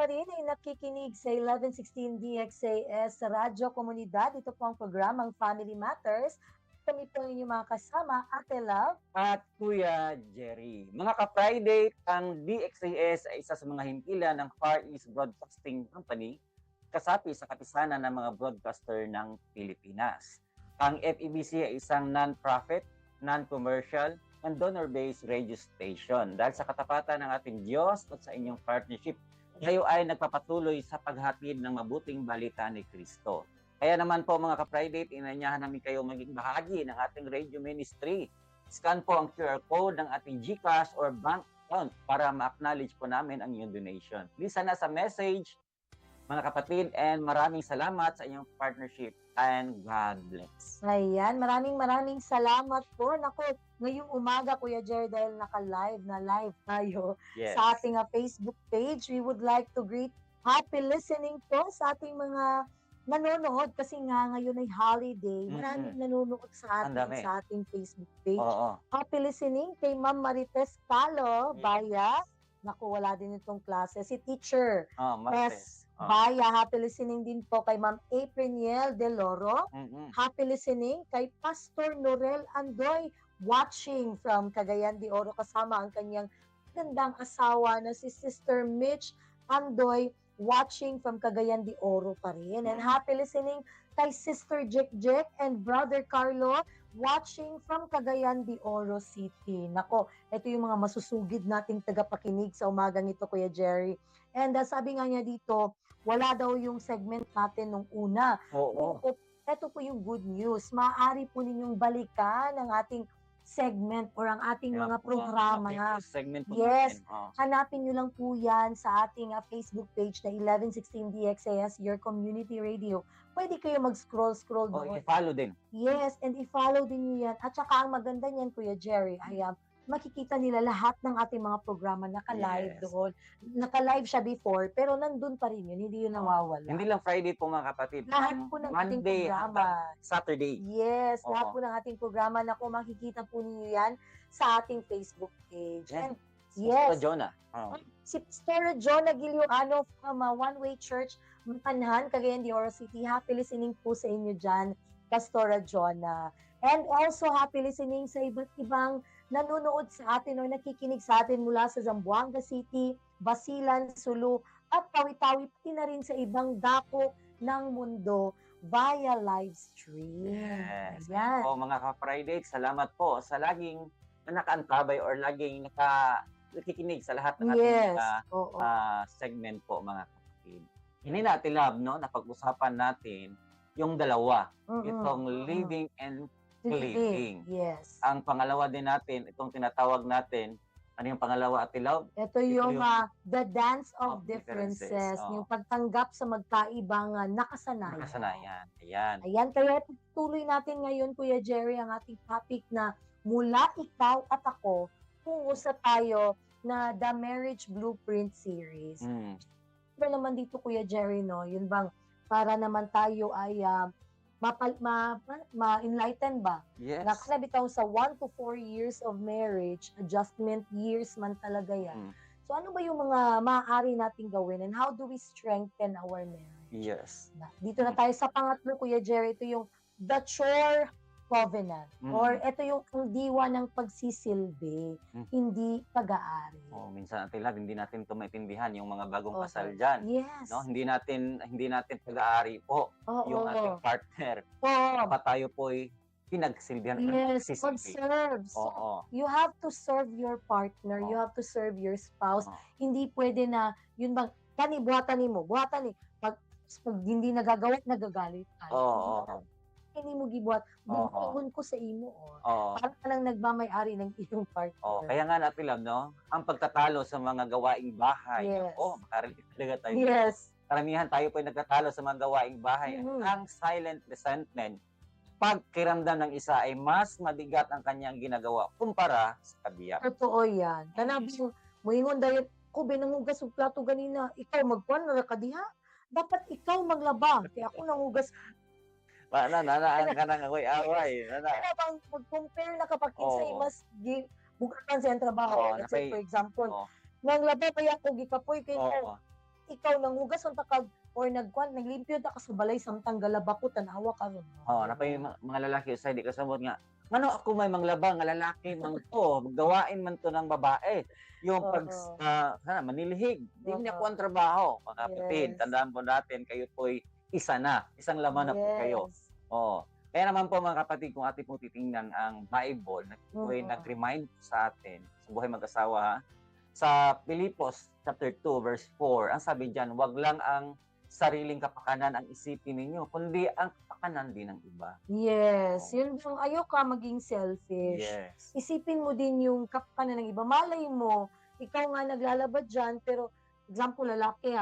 rin ay nakikinig sa 1116 DXAS sa Radyo Komunidad. Ito po ang programang Family Matters. Kami po ang inyong mga kasama, Ate Love. At Kuya Jerry. Mga ka-Friday, ang DXAS ay isa sa mga himpilan ng Far East Broadcasting Company, kasapi sa kapisanan ng mga broadcaster ng Pilipinas. Ang FEBC ay isang non-profit, non-commercial, and donor-based radio station. Dahil sa katapatan ng ating Diyos at sa inyong partnership, kayo ay nagpapatuloy sa paghatid ng mabuting balita ni Kristo. Kaya naman po mga ka-Friday, inanyahan namin kayo maging bahagi ng ating radio ministry. Scan po ang QR code ng ating GCash or bank account para ma-acknowledge po namin ang inyong donation. Please sana sa message, mga kapatid, and maraming salamat sa inyong partnership and God bless. Ayan, maraming salamat po. Naku, ngayong umaga, Kuya Jerry, dahil naka-live na live tayo Yes. sa ating Facebook page. We would like to greet happy listening po sa ating mga nanonood kasi nga ngayon ay holiday. Maraming nanonood sa Ang atin dami. sa ating Facebook page. Oo. Happy listening kay Ma'am Marites Calo, Yes. Baya. Naku, wala din itong klase. Si Teacher Oh, Martes. S. Baya. Happy listening din po kay Ma'am Apriniel De Loro. Happy listening kay Pastor Norel Andoy, watching from Cagayan de Oro, kasama ang kanyang gandang asawa na si Sister Mitch Andoy, watching from Cagayan de Oro pa rin. And happy listening kay Sister Jack and Brother Carlo, watching from Cagayan de Oro City. Nako, ito yung mga masusugid nating tagapakinig sa umagang ito, Kuya Jerry. And sabi nga niya dito, wala daw yung segment natin nung una. Oo. Ito po yung good news. Maaari po ninyong balikan ang ating segment or ang ating Kaya mga po, programa. okay, segment po Yes. natin. Oh. Hanapin nyo lang po yan sa ating Facebook page na 1116 DXAS, Your Community Radio. Pwede kayo mag-scroll Oh, doon. i-follow din. Yes, and i-follow din nyo yan. At saka ang maganda niyan, Kuya Jerry, ay makikita nila lahat ng ating mga programa naka-live Yes. doon. Naka-live siya before, pero nandun pa rin yun. Hindi yun nawawala. Hindi lang Friday po mga kapatid. Lahat po ng ating Monday programa. hanggang Saturday. Yes, lahat Oo. po ng ating programa na kung makikita po ninyo yan sa ating Facebook page. Yan. And yes, Sa Jonah. Oh. si Pastor John Aguilio-Ano from One Way Church, Matanhan, Cagayan de Oro City. Happy listening po sa inyo dyan, Pastora Jonah. And also happy listening sa iba't ibang nanonood sa atin o nakikinig sa atin mula sa Zamboanga City, Basilan, Sulu, at Tawi-Tawi, pati na rin sa ibang dako ng mundo via live stream. Yes. Ayan. O mga ka-Friday, salamat po sa laging nakaantabay or laging nakikinig sa lahat ng ating Yes. mga Oo. segment po mga kapatid. Hindi natin love, no? Napag-usapan natin yung dalawa. Itong living and living. Yes. Ang pangalawa din natin, itong tinatawag natin, ano yung pangalawa, Ate Love? Ito yung yung the dance of of differences, differences. Oo. yung pagtanggap sa magkaibang nakasanayan. Nakasanayan. Ayan. Ayan, kaya tuloy natin ngayon, Kuya Jerry, ang ating topic na mula ikaw at ako, tungo sa tayo na The Marriage Blueprint Series. Mm. Pero naman dito, Kuya Jerry, no, yun bang para naman tayo ay ma-enlighten ba? Yes. Nakalabitaw sa 1 to 4 years of marriage, adjustment years man talaga yan. Mm. So ano ba yung mga maaari nating gawin and how do we strengthen our marriage? Yes. Dito na tayo sa pangatlo, Kuya Jerry, ito yung the chore covenant. Mm. Or ito yung ang diwa ng pagsisilbi, Mm. hindi pag-aari. Oh, minsan Ate Love, hindi natin ito maintindihan yung mga bagong Oo. kasal dyan. Yes. No, hindi natin pag-aari po Oo. yung ating partner. Oo. Dapat tayo po ay pinagsilbihan. Yes, Pagsisilbi. observe. So, Oo. you have to serve your partner, you Oo. have to serve your spouse. Oo. Hindi pwede na, yun bang, buhatan ni. Pag hindi nagagawa, nagagalit ka. Oo. Hindi mo gibuhat, Oo. bubuhon ko sa imo. Oo. Parang ka lang nagmamay-ari ng iyong partner. Oh, kaya nga Ate Love, no? Ang pagtatalo sa mga gawaing bahay. Yes. Oh, makarelate talaga tayo. Yes. Karamihan tayo po ay nagtatalo sa mga gawaing bahay. Mhm. Ang silent resentment, pagkiramdam ng isa ay mas mabigat ang kanyang ginagawa kumpara sa kabiyak. Totoo yan. Kanabing, muingon dahil, ko binangugas og plato ganina, ikaw magkuhan na ka diha. Dapat ikaw maglaba. Kaya ako nangugas. Nanaan ka nang away-away. Kaya bang mag-compare na kapag kinsay Oo. mas bugatan sa iyang trabaho. Oo, Let's say, nakay- for example, Oo. nang laba pa yan, kung gikapoy kayo, Oo. ikaw nanghugas unta kag or naglimpyo ta ka sa balay samtang galabako tanawa ka ron. Oh, na pa yung mga lalaki usay di kasabot nga. Ngano ako may manglabang nga lalaki man to, gawain man to ng babae. Yung pag sana manilihig, di niya ko ang trabaho. Mga kapatid, tandaan po natin kayo po'y isang laman na po kayo. Oh. Kaya naman po mga kapatid, kung ating po titingnan ang Bible, po'y nag-remind sa atin sa buhay mag-asawa ha. Sa Pilipos chapter 2 verse 4, ang sabi diyan, wag lang ang sariling kapakanan ang isipin ninyo, kundi ang kapakanan din ng iba. Yes, yun bang ayaw ka maging selfish. Yes. Isipin mo din yung kapakanan ng iba. Malay mo, ikaw nga naglalaba dyan, pero example, lalaki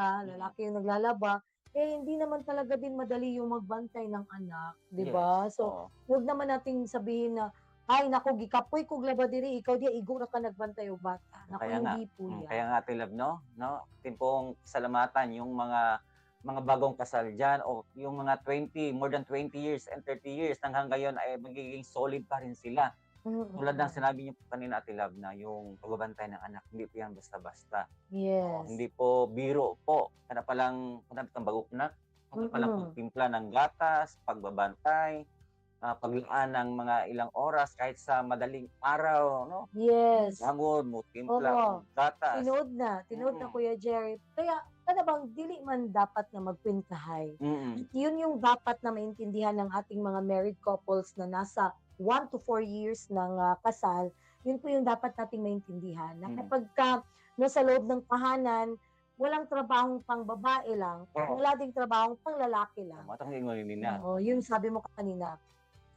yung naglalaba, hindi naman talaga din madali yung magbantay ng anak, di ba? So, huwag naman nating sabihin na, ay, naku, gikapoy kog laba diri, ikaw di, igura ka nagbantay o bata. Naku, Kaya hindi po yan. Kaya nga, Love, no? Timpong salamatan yung mga bagong kasal dyan o yung mga more than 20 years and 30 years hanggang ngayon ay magiging solid pa rin sila. Tulad ng sinabi niyo po kanina, Ate Love, na yung pagbabantay ng anak, hindi po yan basta-basta. Yes. Hindi po biro po. Kada palang bagok na, kada palang pagtimpla ng gatas, pagbabantay, paglaan ng mga ilang oras kahit sa madaling araw, no? Yes. Bangon mo, timpla, gatas. Tinood na Kuya Jerry. Kaya, kada bang dili man dapat na magpintahay. Yun yung dapat na maintindihan ng ating mga married couples na nasa 1 to 4 years ng kasal. Yun po yung dapat nating maintindihan. Na kapag sa loob ng tahanan, walang trabahong pang babae lang, wala ding trabahong pang lalaki lang. Matang ingon nina. Yung sabi mo kanina.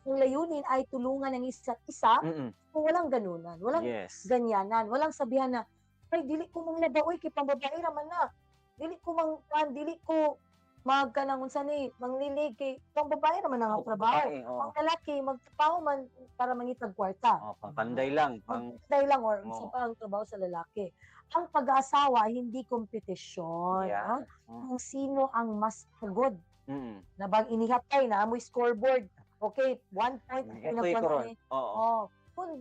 Yung layunin ay tulungan ng isa't isa, kung walang ganunan, walang ganyanan, walang sabihan na, ay, dili ko mong labaoy, kay pang babae raman na. Dili ko manglilig kay pang babae naman ang trabaho. Pang lalaki magtrabaho man para mangitag kwarta. Panday lang, or sa pang trabaho sa lalaki. Ang pag-aasawa hindi kompetisyon, kung sino ang mas pagod. Na bang inihatay na amoy scoreboard. Okay, 1 point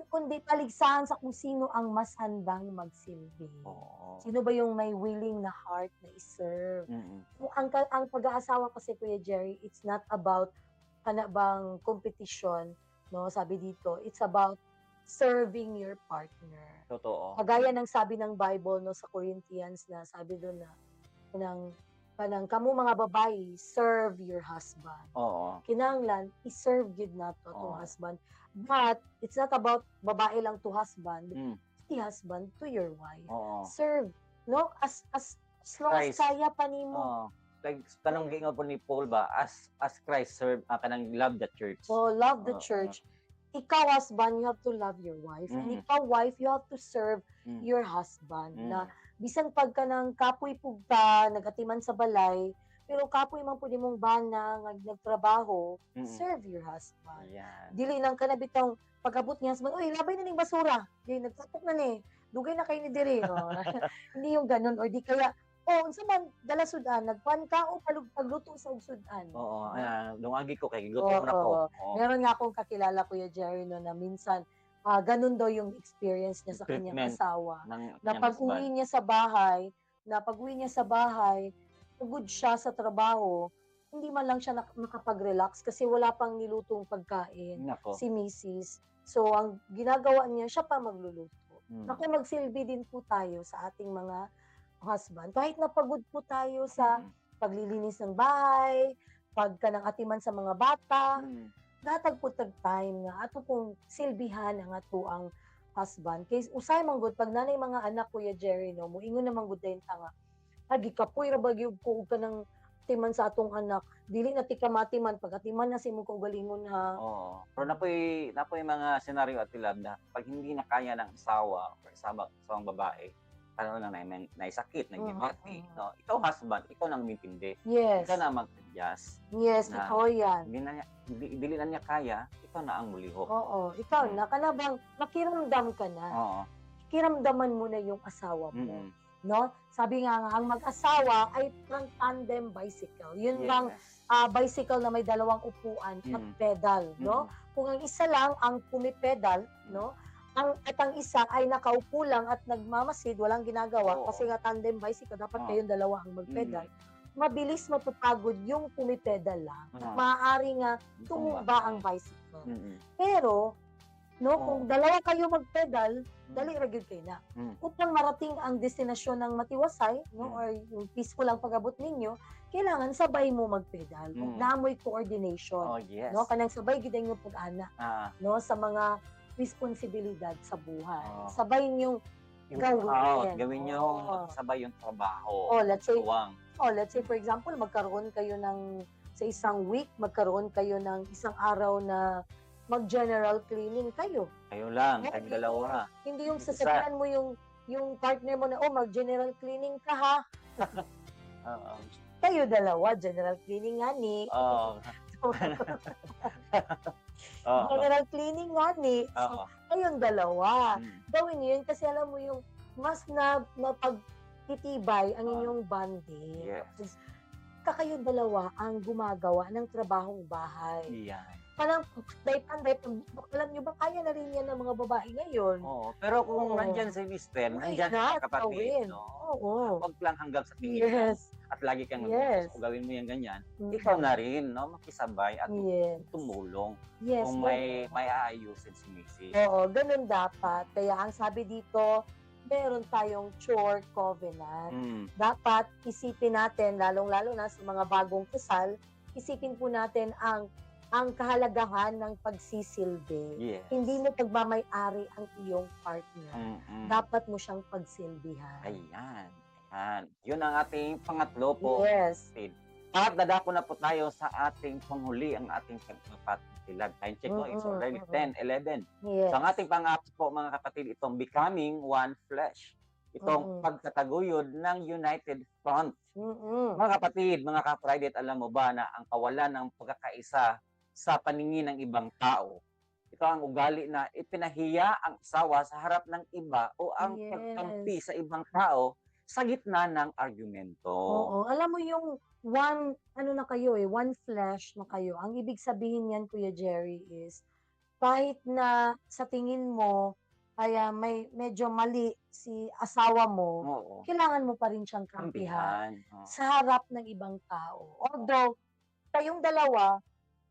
kundi paligsahan sa kung sino ang mas handang magsilbi. Sino ba yung may willing na heart na iserve? Ang pag-aasawa kasi, Kuya Jerry, it's not about bang competition, no? Sabi dito, it's about serving your partner. Totoo. Kagaya ng sabi ng Bible, no, sa Corinthians, na sabi doon na kamu mga babae, serve your husband. Kinahanglan, i-serve yun na to husband. But, it's not about babae lang to husband. The husband to your wife. Serve. No? As long as kaya pa nimo. Like, tanong gingaw po ni Paul ba, as Christ serve, kanang love the church. Love the church. Ikaw, husband, you have to love your wife. And ikaw, wife, you have to serve your husband. Na, bisan pagka ng kapoy pugta, nagatiman sa balay, pero kapoy man po di mong bana, nagtrabaho, serve your husband. Dili nang kanabitang pagabot niya husband, oy, labay na ning basura. Di, nagtapok na ni. Dugay na kayo ni Diri. Hindi yung ganun. Or di kaya, unsa man, dala sudan, nagpan ka o pagluto sa sudan. Lungagi ko, kay gutom na ko. Meron nga akong kakilala, Kuya Jerry, no, na minsan, ganun daw yung experience niya sa kanyang asawa. Na pag-uwi niya sa bahay, pagod siya sa trabaho, hindi man lang siya nakapag-relax kasi wala pang nilutong pagkain si Mrs. So, ang ginagawa niya, siya pa magluluto. Naku, magsilbi din po tayo sa ating mga husband. Kahit napagod po tayo sa paglilinis ng bahay, pagka ng atiman sa mga bata, datag po time nga ato pong silbihan ang ato ang husband. Kaya usay manggod pag nanay mga anak, Kuya Jerry, no, muingon na manggod dayon ta nga, agi kapoy ra bagyog ko ka ng timan sa atong anak, dili na ti kamatiman pag atiman na si mo kaugalingon ha. Pero napoy mga senaryo at tilab na pag hindi na kaya ng asawa or isang babae, na naisakit, nagimati, no? Ikaw husband, ikaw nang mintindi. Yes. Ikaw na mag-adjust. Yes, ikaw yan. Dili na niya kaya, ikaw na ang muliho. Ikaw na. Kanabang makiramdam ka na. Kiramdaman mo na yung asawa mo. No? Sabi nga ang mag-asawa ay parang tandem bicycle. Yun bang bicycle na may dalawang upuan at pedal, no? Kung ang isa lang ang pumipedal, no? ang isa ay nakaupo lang at nagmamasid, walang ginagawa Oo. kasi nga tandem bicycle, dapat Oo. kayong dalawa ang magpedal. Mm. Mabilis mapapagod yung pumipedal lang. At Oo. maaari nga tumumba ang bicycle. Mm-mm. Pero, no, Oo. kung dalawa kayo magpedal, dali ra gyud kayo na. Mm. Upang marating ang destinasyon ng matiwasay, no, Mm. or yung peaceful ang pag-abot ninyo, kailangan sabay mo magpedal. Mm. Namoy coordination. Oh, yes. No, kanang sabay gid ang inyong pag-ana, Ah, no, sa mga responsibilidad sa buhay. Oo. Sabay niyo yung gawin. gawin nyo Oo. sabay yung trabaho. Oh, let's say Tuwang. let's say for example, magkaroon kayo ng sa isang week, magkaroon kayo ng isang araw na mag-general cleaning kayo. Kayo lang, Okay. kayong dalawa. Hindi yung Isa. sasabihan mo yung partner mo na, mag-general cleaning ka ha. Oo. Kayo dalawa, general cleaning nga ni. Oo. Oo. General cleaning nga ni. So, Oo. kayong dalawa. Mm. Gawin niyo yun kasi alam mo yung mas napagtitibay ang inyong bonding. Yes. Kayong dalawa ang gumagawa ng trabahong bahay. Yan. Parang panday, alam niyo ba, kaya na rin yan ng mga babae ngayon. Oo. Pero kung Oo. nandyan si Mister, Why nandyan not? sa kapatid, Gawin. no? Oo. Huwag lang hanggang sa tingin. Yes. At lagi kang Yes. kung gawin mo yan ganyan, Mm. ikaw na rin, no? Makisabay at Yes. tumulong Yes. kung may aayusin si Mrs. Oo, ganun dapat. Kaya ang sabi dito, meron tayong chore covenant. Mm. Dapat isipin natin, lalong-lalo na sa mga bagong kasal, isipin po natin ang kahalagahan ng pagsisilbi. Yes. Hindi mo pagmamay-ari ang iyong partner. Mm-mm. Dapat mo siyang pagsilbihan. Ayan. Ayan. Yun ang ating pangatlo po. Yes. At dadako na po tayo sa ating panghuli, ang ating pagpapatilag. Time check mo, it's already 10, 11. Yes. So ang ating pang-apat po mga kapatid, itong becoming one flesh. Itong pagtataguyod ng United Front. Mm-mm. Mga kapatid, mga ka-Friday, alam mo ba na ang kawalan ng pagkakaisa sa paningin ng ibang tao, ito ang ugali na ipinahiya ang asawa sa harap ng iba o ang Yes. pagkampi sa ibang tao sa gitna ng argumento. Oo. Alam mo yung na kayo one flesh na kayo. Ang ibig sabihin yan, Kuya Jerry, is kahit na sa tingin mo ay medyo mali si asawa mo, Oo. kailangan mo pa rin siyang kampihan Kampihan. Oo. sa harap ng ibang tao. Although, kayong dalawa,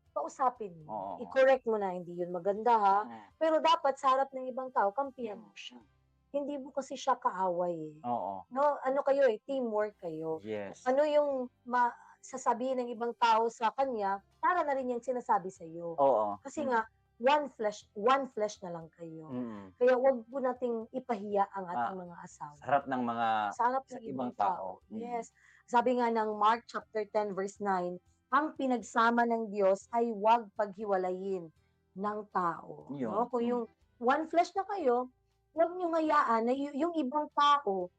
kausapin mo. Oo. I-correct mo na, hindi yun maganda ha. Oo. Pero dapat sa harap ng ibang tao, kampihan mo siya. Hindi mo kasi siya kaaway eh. Oo. No, ano kayo teamwork kayo. Yes. Ano yung sasabihin ng ibang tao sa kanya, para na rin yung sinasabi sa iyo. Oo. Kasi nga, one flesh na lang kayo. Mm. Kaya wag po nating ipahiya ang ating mga asawa. Sa harap ng mga Sa harap sa ng ibang ibang tao. tao. Mm. Yes. Sabi nga ng Mark chapter 10 verse 9, ang pinagsama ng Diyos ay huwag paghiwalayin ng tao. Yun. No? Kung yung one flesh na kayo, huwag niyong hayaan na yung ibang tao,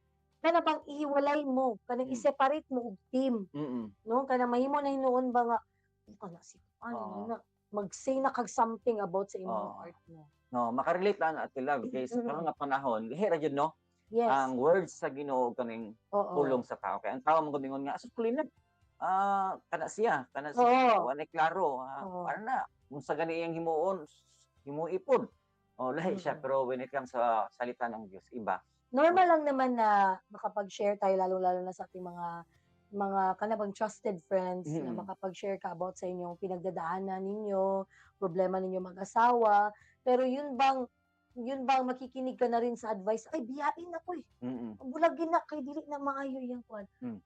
kana bang ihiwalay mo, kanang i-separate mo og team, Mm-mm. no? Kana mahimo na hinuon ba nga, kana si Oo. ano na mag-say na kag something about sa imong Oo. partner. No, makarelate lang at love kay sa Mm-mm. mga panahon, lihira jud no. Yes. Ang words sa Ginoo kaning Oo. tulong sa tao. Kaya ang tao mo gudingon nga asukulin na. Kana siya, Oo. wala klaro. Oo. Para na kung sa gani iyang himuon, himuipon. Lahi siya Mm-mm. pero when it comes sa salita ng Diyos, iba. Normal lang naman na makapag-share tayo lalo-lalo na sa ating mga kanabang trusted friends na Mm. makapag-share ka about sa inyong pinagdadaanan ninyo, problema ninyo mag-asawa, pero yun bang makikinig ka na rin sa advice, ay biyain na ko eh. Mm. Bulagin na kay dili na maayo yang kwan. Mm.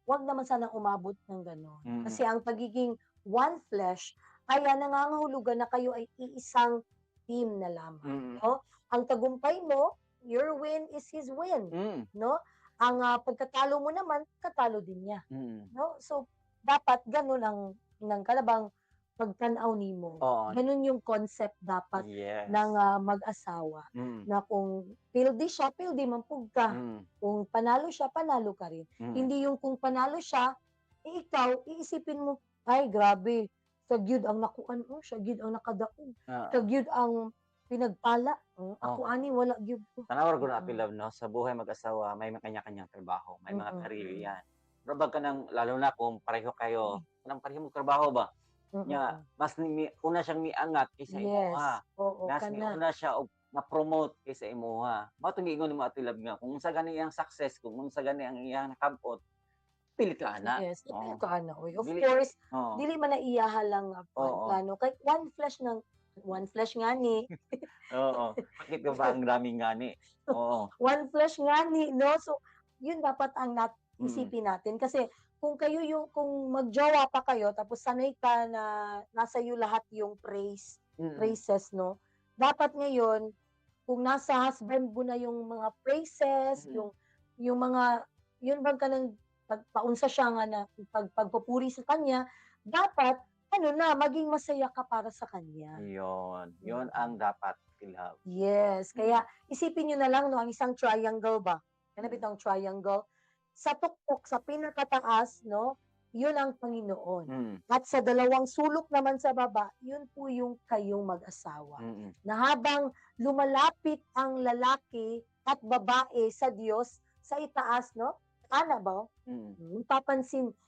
Wag naman sana umabot ng gano'n. Mm. Kasi ang pagiging one flesh ay nangangahulugan na kayo ay iisang team na lamang. Mm. No? Ang tagumpay mo, your win is his win, Mm. no? Ang pagkatalo mo naman, katalo din niya, Mm. no? So dapat ganun ang nang kalabang pagtanaw nimo. Oo. Ganun yung concept dapat Yes. ng mag-asawa Mm. na kung pildi siya, pildi man pug ka. Mm. Kung panalo siya, panalo ka rin. Mm. Hindi yung kung panalo siya, ikaw iisipin mo, ay grabe, sa gyud ang nakuan mo, siya gyud ang nakadaog, Ah, sa gyud ang pinagpala. Ako Oo. ani wala gyud ko. Tanawar ko na love no, sa buhay mag-asawa may kanya-kanyang trabaho, may mga Mm-mm. career yan. Pero bag ka nang, lalo na kung pareho kayo, kanang pareho mo trabaho ba? Mm-mm. Nya, mas una siyang miangat kaysa imo Yes. ha. Oo, Mas kana. una siya og na-promote kay sa imuha. Mao tong giingon mo Ate Love nga kung unsa gani ang success, kung unsa gani ang iyang nakabot, pili ka ana. Yes, Oo. ka na. Of Dili course, Oo. dili man na iyaha lang nga Oo. plano. Kay one flesh nga ni. Oo. Bakit ka ba ang daming ngani? Oo. One flesh nga ni, no? So, yun dapat ang Mm. isipin natin. Kasi kung kung magjowa pa kayo, tapos sanay ka na nasa iyo lahat yung Mm. praises, no? Dapat ngayon, kung nasa husband mo na yung mga praises, Mm. yung mga, yun bang ka nang pagpaunsa siya nga na pagpupuri sa kanya, dapat, maging masaya ka para sa kanya. Yun ang dapat, Ate Love. Yes, kaya isipin niyo na lang, no, ang isang triangle ba? Ano bitong triangle? Sa tuktok, sa pinakataas, no, yun ang Panginoon. Mm. At sa dalawang sulok naman sa baba, yun po yung kayong mag-asawa. Mm. Na habang lumalapit ang lalaki at babae sa Diyos, sa itaas, no? Ana ba? Mm.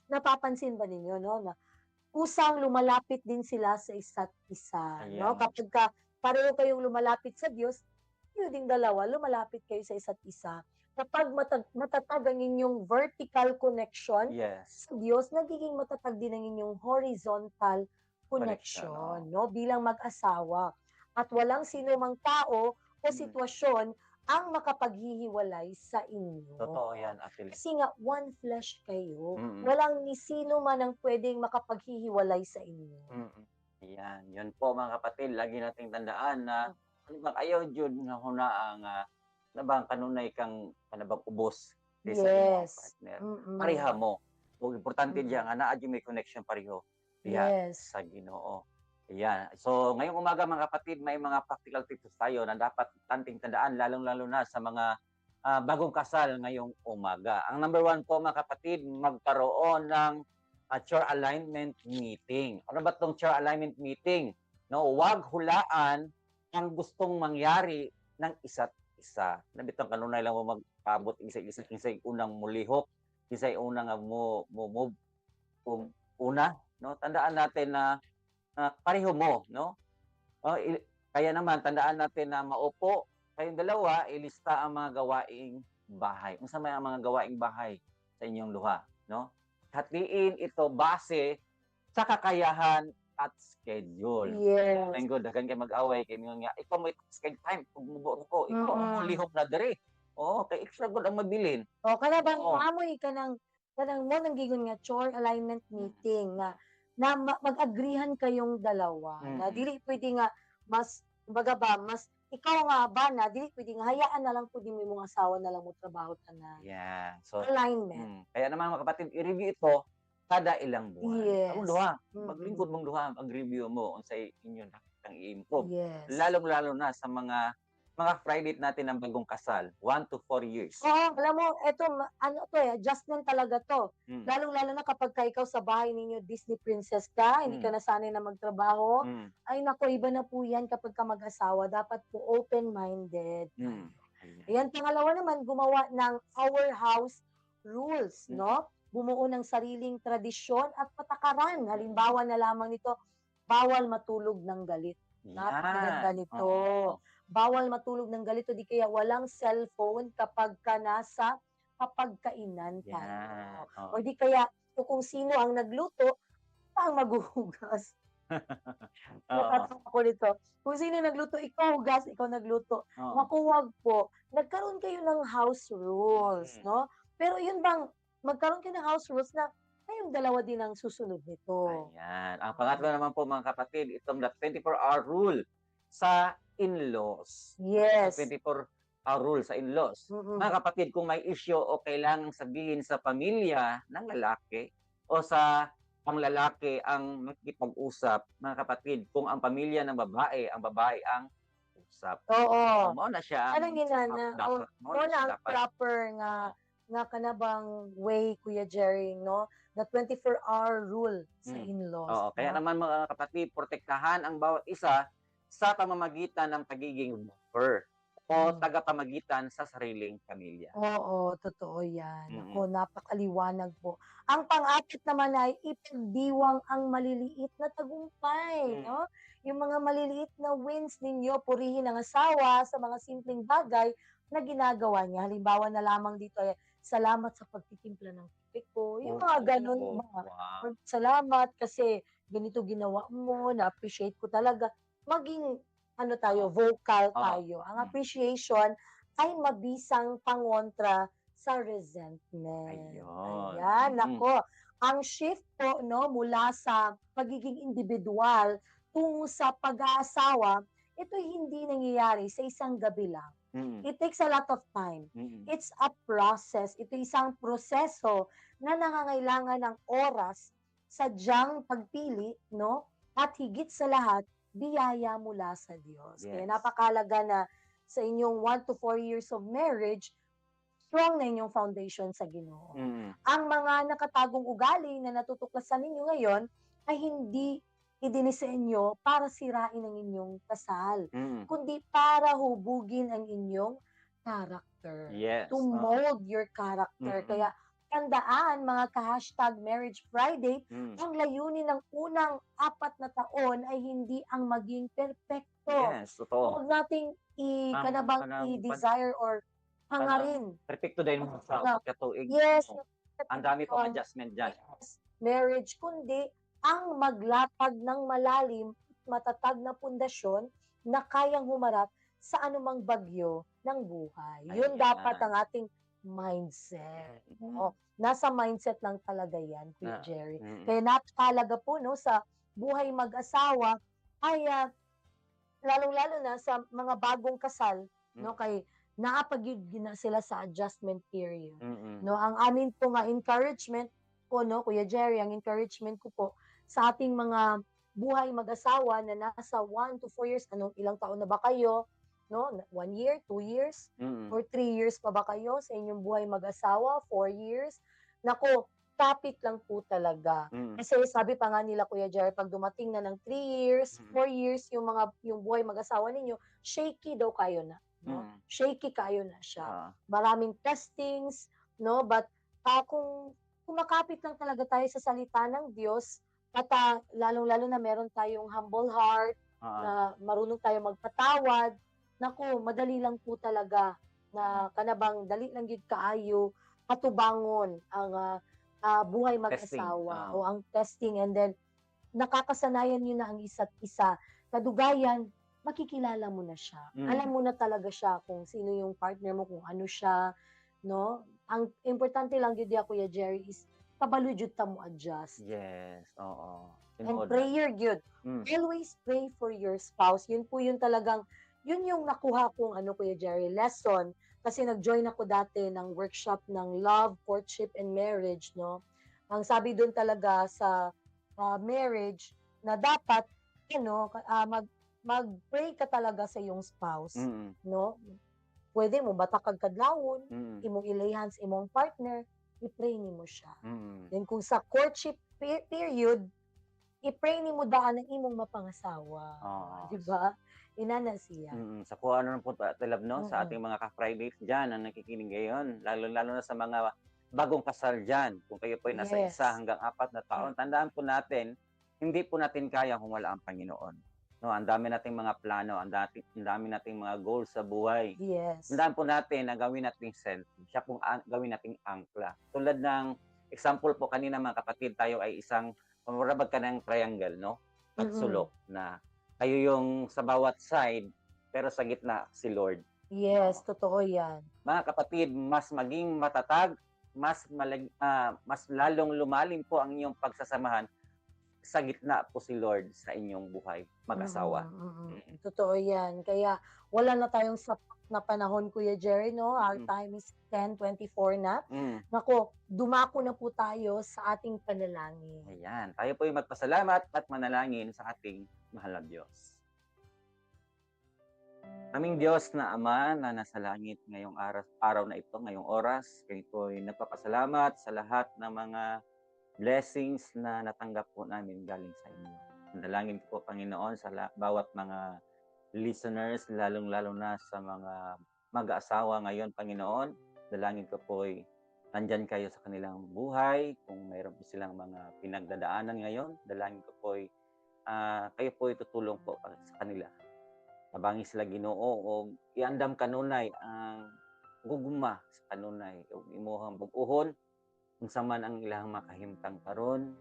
Napapansin ba ninyo, no? Na kusang lumalapit din sila sa isa't isa, no? Ayan. Kapag pareho kayong lumalapit sa Diyos, yun ding dalawa, lumalapit kayo sa isa't isa. Kapag matatag ang inyong vertical connection Yes. sa Diyos, nagiging matatag din ang inyong horizontal Connection, connection, no? Bilang mag-asawa. At walang sino mang tao o sitwasyon ang makapaghihiwalay sa inyo. Totoo yan, Ate Love. Kasi nga, one flesh kayo. Mm. Walang ni sino man ang pwedeng makapaghihiwalay sa inyo. Mm. Yan. Yun po mga kapatid, lagi nating tandaan na ano bang ayaw jud nga hunaang nabang kanunay kang kanabang ubos sa imong Yes. partner. Mm-mm. Pareha mo. Ug importante Mm. diya nga naa jud may connection pareho diha Yes. sa Ginoo. Ayan. So, ngayong umaga mga kapatid, may mga practical tips tayo na dapat tanting tandaan, lalong-lalo na sa mga bagong kasal ngayong umaga. Ang number 1 po mga kapatid, magkaroon ng chore alignment meeting. Ano ba itong chore alignment meeting? No, huwag hulaan ang gustong mangyari ng isa't isa. Nabitang kanunay lang mo magpabot isa unang mulihok, isa unang move una, no? Tandaan natin na pareho mo, no? Kaya naman tandaan natin na maupo kayong dalawa, ilista ang mga gawaing bahay. Unsa may ang mga gawaing bahay sa inyong duha, no? Hatiin ito base sa kakayahan at schedule. Yes. Thank God, daghan kay mag-away kay ingon nga ikaw may schedule time pag mubo ko, ikaw ang lihok na diri. Oo, kay extra good ang mabilin. O, kana bang Oo. amoy kanang mo nang gigon nga chore alignment meeting na mag-agreehan kayong dalawa na Mm. dili pwede nga mas kumbaga ba mas ikaw nga ba na dili pwede nga hayaan na lang pud mo imong asawa na lang mo trabaho tanan. Yeah. So, Alignment. kaya naman mga kapatid, i-review ito kada ilang buwan. Yes. Ang duha, Mm-mm. maglingkod mong duha, mag-review mo unsay inyo nakitang i-improve. Yes. Lalong-lalo na sa mga Friday natin ng bagong kasal, 1 to 4 years. Oo, alam mo, eto, adjustment talaga to. Mm. Lalong-lalo na kapag ikaw sa bahay ninyo, Disney princess ka, hindi ka nasanay na magtrabaho. Mm. Ay nako, iba na po yan kapag ka mag-asawa. Dapat po open-minded. Mm. Ayan, pangalawa naman, gumawa ng our house rules, no? Bumuo ng sariling tradisyon at patakaran. Halimbawa na lamang nito, bawal matulog ng galit. Napakaganda nito. Oo. Bawal matulog ng galit o di kaya walang cellphone kapag ka nasa kapagkainan tayo. Yan. Oo. O di kaya kung sino ang nagluto, ang maghuhugas. Oo. Natatawa ko nito. Kung sino nagluto, ikaw hugas, ikaw nagluto. Oo. Makuwag po. Nagkaroon kayo ng house rules, Mm. no? Pero yun bang, magkaroon kayo ng house rules na kayong dalawa din ang susunod nito. Ayan. Ang pangatlo naman po mga kapatid, itong the 24-hour rule sa in-laws. Yes. 24-hour rule sa in-laws. Mm-mm. Mga kapatid, kung may issue o kailangang sabihin sa pamilya ng lalaki o sa ang lalaki ang makikipag-usap, mga kapatid, kung ang pamilya ng babae ang usap. Oo. Mao na siya. Anong ginana? Mao O na siya na ang dapat. proper nga kanabang way, Kuya Jerry, no? The 24-hour rule sa in-laws. Oo, kaya no? naman mga kapatid, protektahan ang bawat isa sa pamamagitan ng pagiging buffer. o Mm. tagapamagitan sa sariling pamilya. Oo, totoo yan. Mm. Naku, napakaliwanag po. Ang pang-apat naman ay ipagdiwang ang maliliit na tagumpay, Mm. no? Yung mga maliliit na wins ninyo, purihin ang asawa sa mga simpleng bagay na ginagawa niya. Halimbawa na lamang dito ay, salamat sa pagtitimpla ng kape ko. Yung mga ganun, Oo. mga Wow. salamat kasi ganito ginawa mo, na-appreciate ko talaga. Maging ano tayo, vocal Oo. tayo. Ang Mm. appreciation ay mabisang pangontra sa resentment. Ayun. Ayan, Mm. nako. Ang shift po, no, mula sa pagiging individual tungo sa pag-aasawa, ito hindi nangyayari sa isang gabi lang. Mm. It takes a lot of time. Mm. It's a process. Ito isang proseso na nangangailangan ng oras, sadyang pagpili, no? At higit sa lahat, biyaya mula sa Diyos. Kaya Yes. napakalaga na sa inyong 1 to 4 years of marriage, strong na inyong foundation sa Ginoo. Mm. Ang mga nakatagong ugali na natutuklasan ninyo ngayon ay hindi idinisenyo para sirain ang inyong kasal, Mm. kundi para hubugin ang inyong character. Yes. To mold your character. Mm. Kaya tandaan, mga ka-hashtag Marriage Friday, Mm. ang layunin ng unang 4 na taon ay hindi ang maging perpekto. Yes, totoo. Huwag nating i-desire or hangarin. Perfecto din mo sa Na- pagkatuig. Yes. Ang dami pang perfection, adjustment dyan. yes, marriage, kundi ang maglatag ng malalim at matatag na pundasyon na kayang humarap sa anumang bagyo ng buhay. Yun Ayan. dapat ang ating mindset. Oo. Nasa mindset lang talaga yan, Kuya Ah, Jerry. Mm. Kaya napakalaga po, no, sa buhay mag-asawa ay lalong-lalo na sa mga bagong kasal, no, kay nakapag na sila sa adjustment period. Mm. No, ang amin po nga encouragement ko, no, Kuya Jerry, ang encouragement ko po sa ating mga buhay mag-asawa na nasa 1 to 4 years, ilang taon na ba kayo? No, 1 year, 2 years, Mm. or 3 years pa ba kayo sa inyong buhay mag-asawa? 4 years? Nako, kapit lang po talaga. Mm. Kasi sabi pa nga nila, Kuya Jerry, pag dumating na ng 3 years, Mm. 4 years, yung buhay mag-asawa ninyo, shaky daw kayo na. No? Mm. Shaky kayo na siya. Ah. Maraming testings, no? But kung kumakapit lang talaga tayo sa salita ng Diyos, at lalong-lalo na meron tayong humble heart, Ah. na marunong tayo magpatawad, naku, madali lang po talaga na kanabang dali lang gid kaayo patubangon ang buhay mag-asawa Ah. o ang testing, and then nakakasanayan niyo na ang isa't isa. Kadugayan, makikilala mo na siya. Mm. Alam mo na talaga siya kung sino yung partner mo, kung ano siya, no? Ang importante lang gid ya, Kuya Jerry, is kabalo jud ta mo adjust. Yes. Oo. And Tinuod. prayer good. Mm. Always pray for your spouse. Yun po yung talagang, yun yung nakuha kong Kuya Jerry, lesson. Kasi nag-join ako dati ng workshop ng love, courtship, and marriage, no? Ang sabi doon talaga sa marriage, na dapat, mag-pray ka talaga sa iyong spouse, Mm. no? Pwede mo batakag kadlawon, Mm. imong ilayhan sa imong partner, i-pray nimo siya. Mm. Then kung sa courtship period, i-pray nimo daan ang imong mapangasawa. Oo. Di ba? Inana siya. Mm. Sa kung ano po talab, no, sa Mm-mm. ating mga ka-Fridays dyan na nakikinig ngayon, lalo na sa mga bagong kasal dyan, kung kayo po ay nasa Yes. 1 hanggang 4 na taon, tandaan po natin, hindi po natin kaya kung wala ang Panginoon. No, ang dami nating mga plano, ang dami nating mga goals sa buhay. Yes. Tandaan po natin na gawin nating selfie. Siya pong gawin nating angkla. Tulad ng example po kanina, mga kapatid, tayo ay isang pamurabag ka ng triangle, no? Pagsulok na kayo yung sa bawat side, pero sa gitna si Lord. Yes, totoo yan. Mga kapatid, mas maging matatag, mas lalong lumalim po ang inyong pagsasamahan sa gitna po si Lord sa inyong buhay mag-asawa. Totoo yan. Kaya wala na tayong sapat na panahon, Kuya Jerry, no? Our Mm. time is 10:24 na. Mm. Nako, dumako na po tayo sa ating panalangin. Ayan, tayo po ay magpasalamat at manalangin sa ating mahal na Diyos. Aming Diyos na Ama na nasa langit ngayong araw na ito, ngayong oras, kayo po ay nagpapasalamat sa lahat ng mga blessings na natanggap po namin galing sa inyo. Manalangin po, Panginoon, sa bawat mga listeners, lalong-lalo na sa mga mag-aasawa ngayon, Panginoon. Dalangin ko po'y nandyan kayo sa kanilang buhay. Kung mayroon po silang mga pinagdadaanan ngayon, dalangin ko po'y kayo po'y tutulong po sa kanila. Tabangi sila Ginoo o iandam kanunay ang guguma sa kanunay o imuhang buguhon kung saan ang ilang makahimtang karon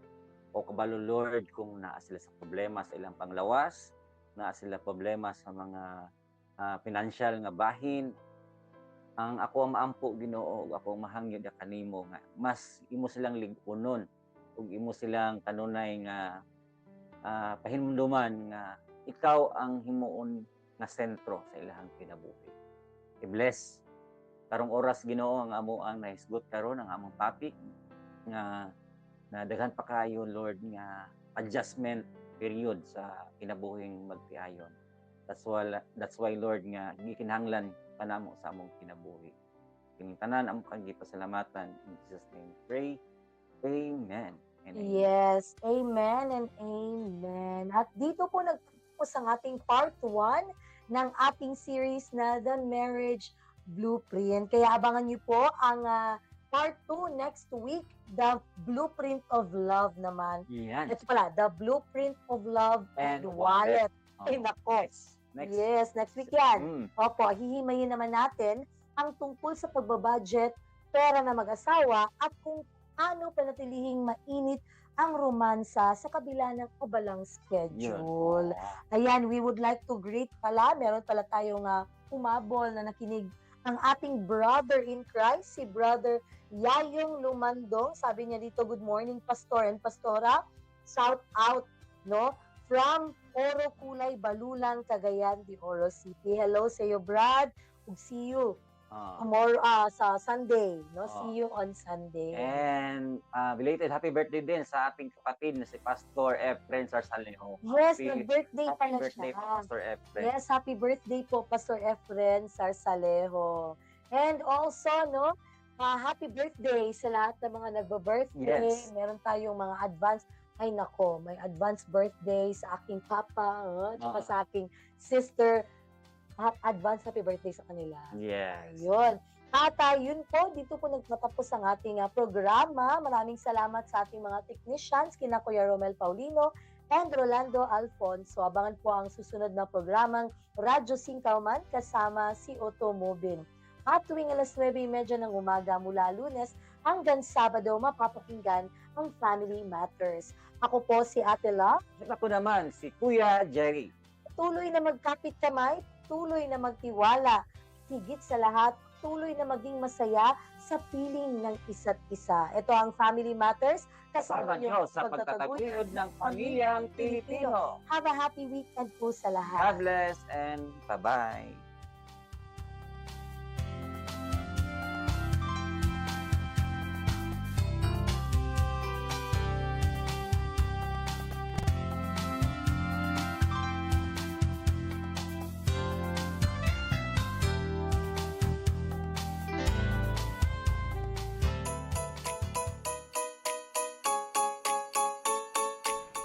o kabalo Lord kung naa sila sa problema sa ilang panglawas, naa sila problema sa mga financial nga bahin. Ang ako ang maampo Ginoo, ako ang mahangyod ya kanimo nga mas imo silang lig-unon ug imo silang kanunay nga pahinumduman nga ikaw ang himuon nga sentro sa ilahang kinabuhi. I-bless karong oras Ginoo ang amo ang nahisgot karon ang among topic nga daghan pa kayo Lord nga adjustment period sa kinabuhing magtiayon. That's why Lord nga gikinahanglan panamo sa among kinabuhi. Kining tanan amo kang gipasalamatan in Jesus name pray. Amen. And amen. Yes, amen and amen. At dito po nagtapos ang ating part 1 ng ating series na The Marriage Blueprint. Kaya abangan niyo po ang part 2 next week, The Blueprint of Love naman. Yan. Ito pala, The Blueprint of Love and Wallet. Ay, nako. Yes, next week yan. Opo, hihimayin naman natin ang tungkol sa pagbabudget, pera na mag-asawa, at kung paano panatilihing mainit ang romansa sa kabila ng kabalang schedule. Ayan, we would like to greet pala, meron pala tayong umabol na nakinig ang ating brother in Christ, si Brother Yayong Lumandong. Sabi niya dito, good morning, Pastor and Pastora. Shout out, no? From Oro Kulay, Balulang, Cagayan de Oro City. Hello sa iyo, Brad. Ug see you tomorrow sa Sunday, no? See you on Sunday. And belated happy birthday din sa ating kapatid na si Pastor Efren Sarsalejo. Yes, nag-birthday pala birthday siya. po, Pastor Efren. Yes, happy birthday po, Pastor Efren Sarsalejo. And also, no, happy birthday sa lahat ng mga nagba-birthday. Yes. Meron tayong mga advance. Ay nako, may advance birthday sa aking papa, tsaka sa aking sister. Advance happy birthday sa kanila. Yes. Ayun. At yun po, dito po nagtatapos ang ating programa. Maraming salamat sa ating mga technicians, kina Kuya Romel Paulino and Rolando Alfonso. Abangan po ang susunod na programang Radyo Singkauman kasama si Otto Mobin. At tuwing alas 9:30 ng umaga mula Lunes hanggang Sabado, mapapakinggan ang Family Matters. Ako po si Ate Love. At ako naman, si Kuya Jerry. Tuloy na magkapit kamay, tuloy na magtiwala. Higit sa lahat, tuloy na maging masaya sa piling ng isa't isa. Ito ang Family Matters. Kasama niyo sa pagtataguyod ng pamilyang Pilipino. Have a happy weekend po sa lahat. God bless and bye-bye.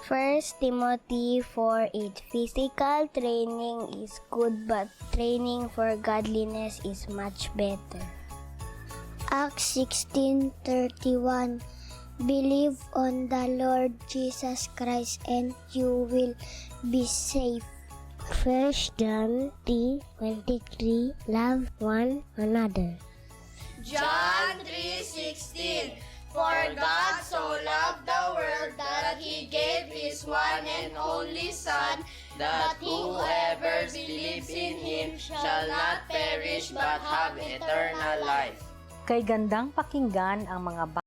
First Timothy 4:8. Physical training is good, but training for godliness is much better. Acts 16:31. Believe on the Lord Jesus Christ and you will be safe. 1 John 3:23. Love one another. John 3:16. For God so loved the world that He gave His one and only Son, that whoever believes in Him shall not perish but have eternal life. Kay gandang pakinggan ang mga